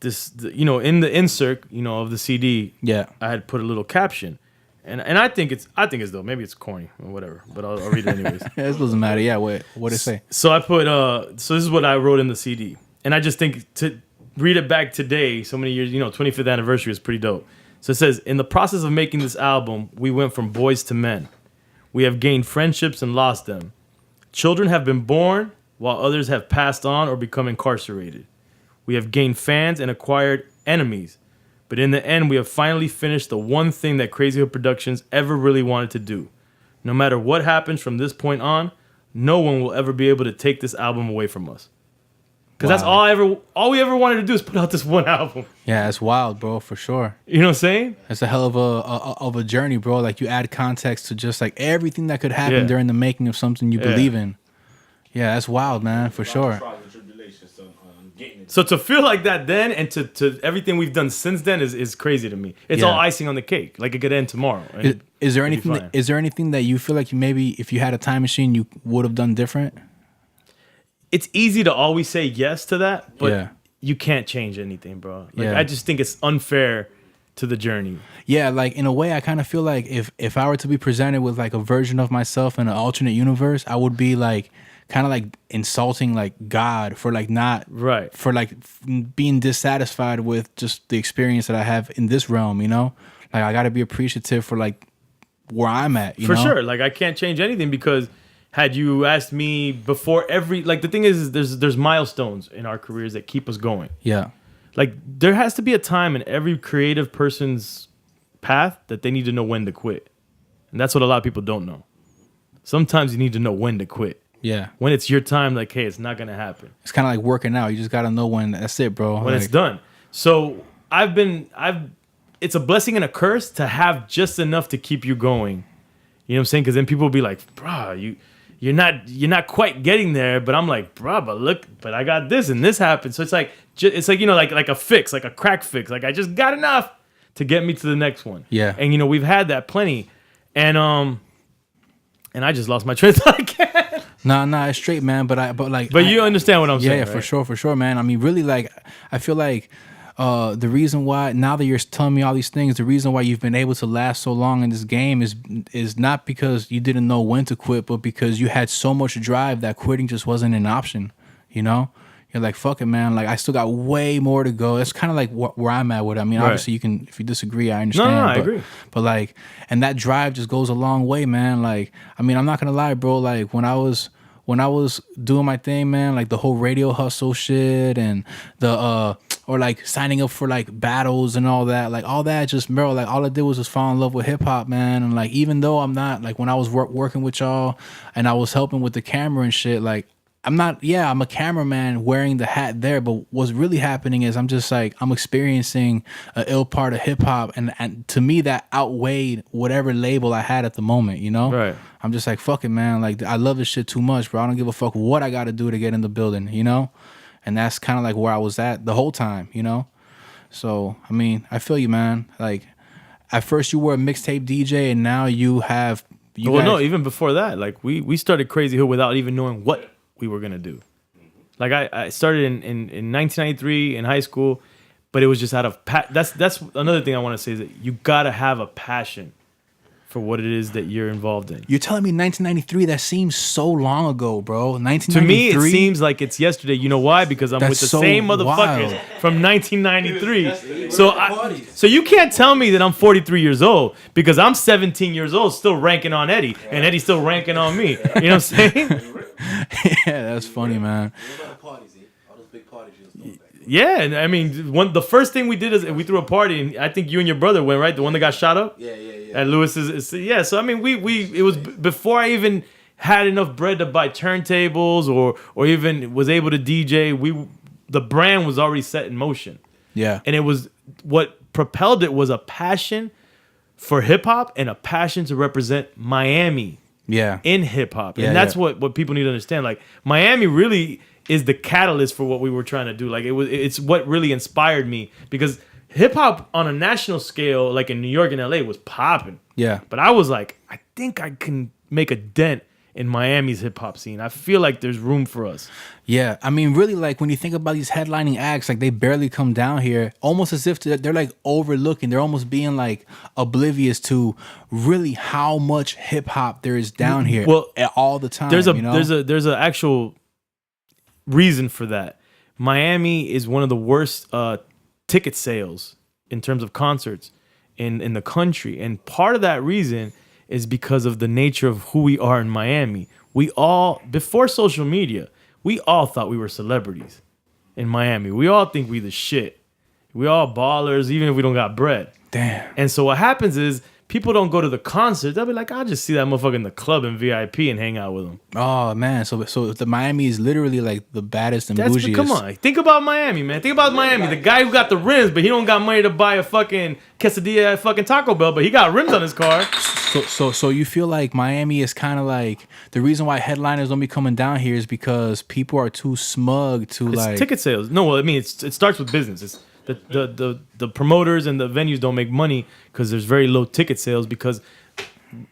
in the insert, of the CD, Yeah. I had put a little caption, And I think it's dope. Maybe it's corny or whatever, but I'll read it anyways. It doesn't matter. Yeah, what did it say? So I put so this is what I wrote in the CD, and I just think to read it back today, so many years, 25th anniversary is pretty dope. So it says, in the process of making this album, we went from boys to men. We have gained friendships and lost them. Children have been born, while others have passed on or become incarcerated. We have gained fans and acquired enemies. But in the end, we have finally finished the one thing that Crazy Hood Productions ever really wanted to do. No matter what happens from this point on, no one will ever be able to take this album away from us. Because that's all we ever wanted to do is put out this one album. Yeah, it's wild, bro, for sure. You know what I'm saying? It's a hell of a journey, bro. Like, you add context to just like everything that could happen during the making of something you believe in. Yeah, that's wild, man, for sure. So to feel like that then, and to everything we've done since then is crazy to me. It's all icing on the cake. Like, it could end tomorrow. Is there anything that you feel like you maybe, if you had a time machine, you would have done different? It's easy to always say yes to that, but you can't change anything, bro. Like, I just think it's unfair to the journey. Yeah, like, in a way, I kind of feel like if I were to be presented with like a version of myself in an alternate universe, I would be like kind of like insulting like God for like not for like being dissatisfied with just the experience that I have in this realm, Like, I got to be appreciative for like where I'm at, For sure. Like, I can't change anything, because had you asked me before the thing is there's milestones in our careers that keep us going. Yeah. Like, there has to be a time in every creative person's path that they need to know when to quit. And that's what a lot of people don't know. Sometimes you need to know when to quit. Yeah. When it's your time, like, hey, it's not going to happen. It's kind of like working out. You just got to know when that's it, bro. When it's done. So it's a blessing and a curse to have just enough to keep you going. You know what I'm saying? Because then people will be like, bro, you're not quite getting there. But I'm like, bro, but I got this and this happened. So it's like like a fix, like a crack fix. Like, I just got enough to get me to the next one. Yeah. And we've had that plenty. And I just lost my train of thought again. Nah, it's straight, man. But you understand what I'm saying, Yeah, right? for sure, man. I mean, really, like, I feel like the reason why, now that you're telling me all these things, the reason why you've been able to last so long in this game is not because you didn't know when to quit, but because you had so much drive that quitting just wasn't an option. You're like, fuck it, man. Like, I still got way more to go. That's kind of like where I'm at with it. I mean, obviously, you can, if you disagree, I understand. No, I agree. But like, and that drive just goes a long way, man. Like, I mean, I'm not gonna lie, bro. Like, when I was doing my thing, man, like the whole radio hustle shit and or like signing up for like battles and all that, like all that just, bro, like all I did was just fall in love with hip hop, man. And like, even though I'm not, like, when I was working with y'all and I was helping with the camera and shit, like, I'm a cameraman wearing the hat there, but what's really happening is I'm just like, I'm experiencing an ill part of hip hop, and to me that outweighed whatever label I had at the moment, Right. I'm just like, fuck it, man. Like, I love this shit too much, bro. I don't give a fuck what I got to do to get in the building, And that's kind of like where I was at the whole time, So, I mean, I feel you, man. Like, at first you were a mixtape DJ, and now you have... No, even before that, like, we started Crazy Hood without even knowing what we were going to do. Like, I started in 1993 in high school, but it was just out of... That's another thing I want to say, is that you got to have a passion for what it is that you're involved in. You're telling me 1993? That seems so long ago, bro. 1993? To me, it seems like it's yesterday. You know why? Because I'm with the same motherfuckers from 1993. So you can't tell me that I'm 43 years old, because I'm 17 years old still ranking on Eddie, and Eddie's still ranking on me. You know what I'm saying? Yeah, that's funny, man. Yeah, and I mean, the first thing we did is we threw a party, and I think you and your brother went, right? The one that got shot up? Yeah. At Lewis's. Yeah, so I mean, it was before I even had enough bread to buy turntables or even was able to DJ. The brand was already set in motion. Yeah. And it was, what propelled it was a passion for hip hop and a passion to represent Miami. Yeah. In hip hop. And that's what people need to understand. Like, Miami really is the catalyst for what we were trying to do. Like, it's what really inspired me, because hip hop on a national scale, like in New York and LA, was popping. Yeah. But I was like, I think I can make a dent in Miami's hip hop scene. I feel like there's room for us. Yeah, I mean, really, like when you think about these headlining acts, like they barely come down here, almost as if they're like overlooking. They're almost being like oblivious to really how much hip hop there is down here. Well, all the time. There's you know? there's a actual reason for that. Miami is one of the worst ticket sales in terms of concerts in the country, and part of that reason is because of the nature of who we are in Miami. We all, before social media, we all thought we were celebrities in Miami. We all think we the shit. We all ballers, even if we don't got bread. Damn. And so what happens is people don't go to the concert. They'll be like, I'll just see that motherfucker in the club in VIP and hang out with him. Oh man, so the Miami is literally like the baddest and bougiest. Come on, think about Miami, man. Think about Miami. The guy who got the rims, but he don't got money to buy a fucking quesadilla at fucking Taco Bell, but he got rims on his car. So you feel like Miami is kind of like the reason why headliners don't be coming down here is because people are too smug to It's like ticket sales. No, well, I mean, it starts with business. It's the promoters and the venues don't make money because there's very low ticket sales, because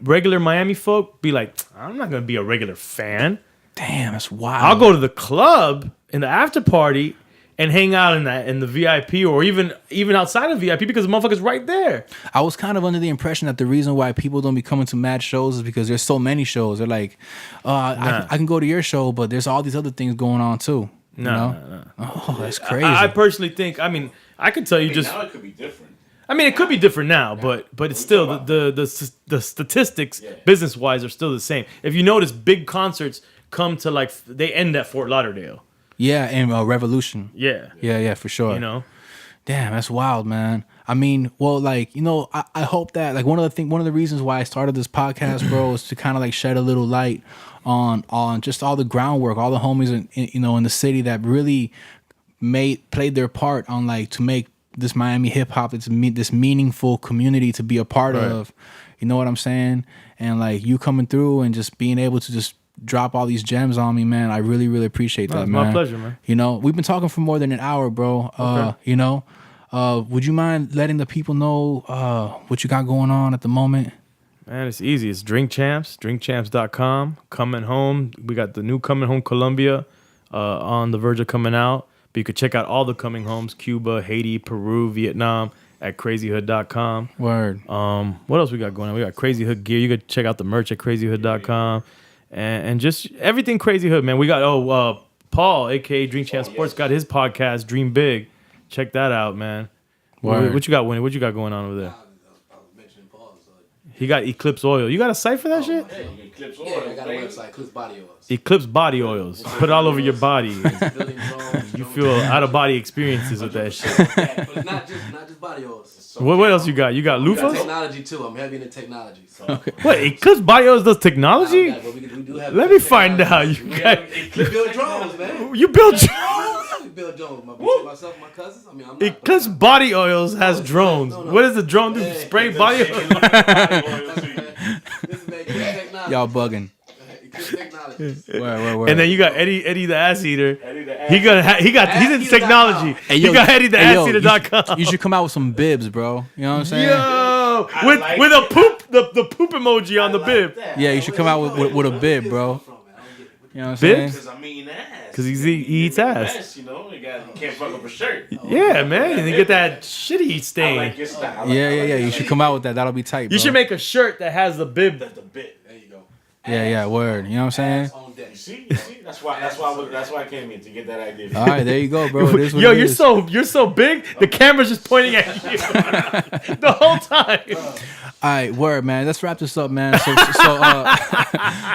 regular Miami folk be like, I'm not gonna be a regular fan. Damn, that's wild. I'll go to the club in the after party and hang out in the VIP or even outside of VIP because the motherfucker's right there. I was kind of under the impression that the reason why people don't be coming to mad shows is because there's so many shows. They're like, I can go to your show, but there's all these other things going on too. No. Oh, that's crazy. I personally think, I mean, I could tell you just. Now it could be different. I mean, it could be different now, but it's still the statistics business wise are still the same. If you notice, big concerts come to like they end at Fort Lauderdale. Yeah, and Revolution. Yeah, for sure. You know, damn, that's wild, man. I mean, well, like, you know, I hope that like one of the reasons why I started this podcast, bro, is to kind of like shed a little light on just all the groundwork, all the homies in the city that really played their part on like to make this Miami hip hop, this meaningful community to be a part of. You know what I'm saying? And like you coming through and just being able to just drop all these gems on me, man. I really, really appreciate that, man. My pleasure, man. You know, we've been talking for more than an hour, bro. Okay. You know, would you mind letting the people know what you got going on at the moment? Man, it's easy. It's Drink Champs, drinkchamps.com. Coming Home. We got the new Coming Home Colombia on the verge of coming out. But you could check out all the coming homes, Cuba, Haiti, Peru, Vietnam, at crazyhood.com. Word. What else we got going on? We got Crazy Hood gear. You could check out the merch at crazyhood.com. And just everything Crazy Hood, man. We got, Paul, a.k.a. Drink Champ Sports, got his podcast, Dream Big. Check that out, man. What you got, Winnie? What you got going on over there? He got Eclipse Oil. You got a site for that shit? Eclipse Yeah, I got a website, Eclipse Body Oils. Eclipse Body Oils. Put it all over your body. Building drones, You feel out of body experiences with that shit. but it's not just body oils. What else you got? You got We got loofahs? technology too. I'm heavy into technology. So. What? Eclipse Body Oils does technology? But we do have Let me find out. You got We build drones, man. you build We build drones. Myself, my cousins. I mean, I'm not. Eclipse Body Oils has drones. No. What does the drone do? Spray body oil? This is man, Eclipse technology. Y'all bugging. Eclipse technology. Word. And then you got Eddie the ass eater. He's in technology. Hey, yo, You got Eddie the hey, yo, asseater.com. You should come out with some bibs, bro. You know what I'm saying? Yo, like with a poop the poop emoji on the bib. Yeah, you should come out with a bib, bro. You know what I'm Bibs? saying? Because I mean ass. Because he eats ass. Ass, you know, you can't fuck up a shirt. Yeah, man. And you get that shitty I stain. like your style. Yeah. You should come out with that. That'll be tight, bro. You should make a shirt that has the bib. The bit. There you go. Yeah, word. You know what I'm saying? Ass on deck. You see, that's why I came here to get that idea. All right, there you go, bro. It is what Yo, it you're is. so big. The camera's just pointing at you the whole time. All right, word, man. Let's wrap this up, man.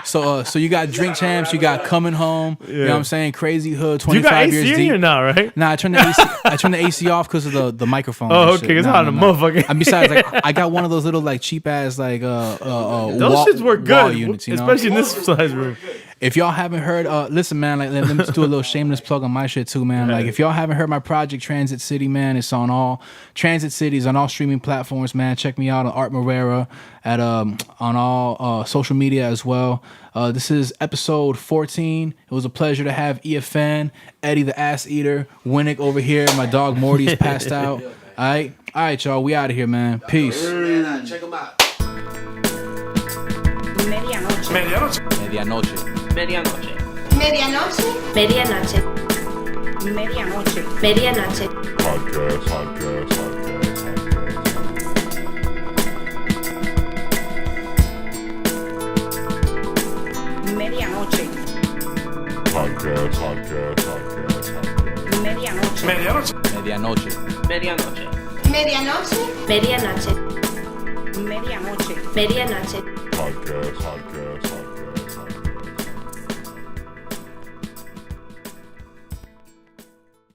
So you got Drink Champs, you got Coming Home. You know what I'm saying? Crazy Hood, You got 25 AC years in deep. here now, right? Nah, I turned the AC off because of the microphone. Oh, and shit. okay. It's hot in the motherfucker. And besides, like, I got one of those little like cheap ass like Those wall, shits work wall good, units, you know? especially in this size room. If y'all haven't heard, listen, man, like let me just do a little shameless plug on my shit too, man. Like if y'all haven't heard my project Transit City, man, it's on all Transit Cities on all streaming platforms, man. Check me out on Art Morera at on all social media as well. This is episode 14. It was a pleasure to have EFN, Eddie the Ass Eater, Winnick over here. My dog Morty's passed out. All right, y'all. We out of here, man. Peace. Check them out. Medianoche. Medianoche. Medianoche. Medianoche. Medianoche. Medianoche. Podcast. Medianoche. Podcast. Medianoche. Medianoche. Medianoche. Medianoche. Medianoche. Podcast.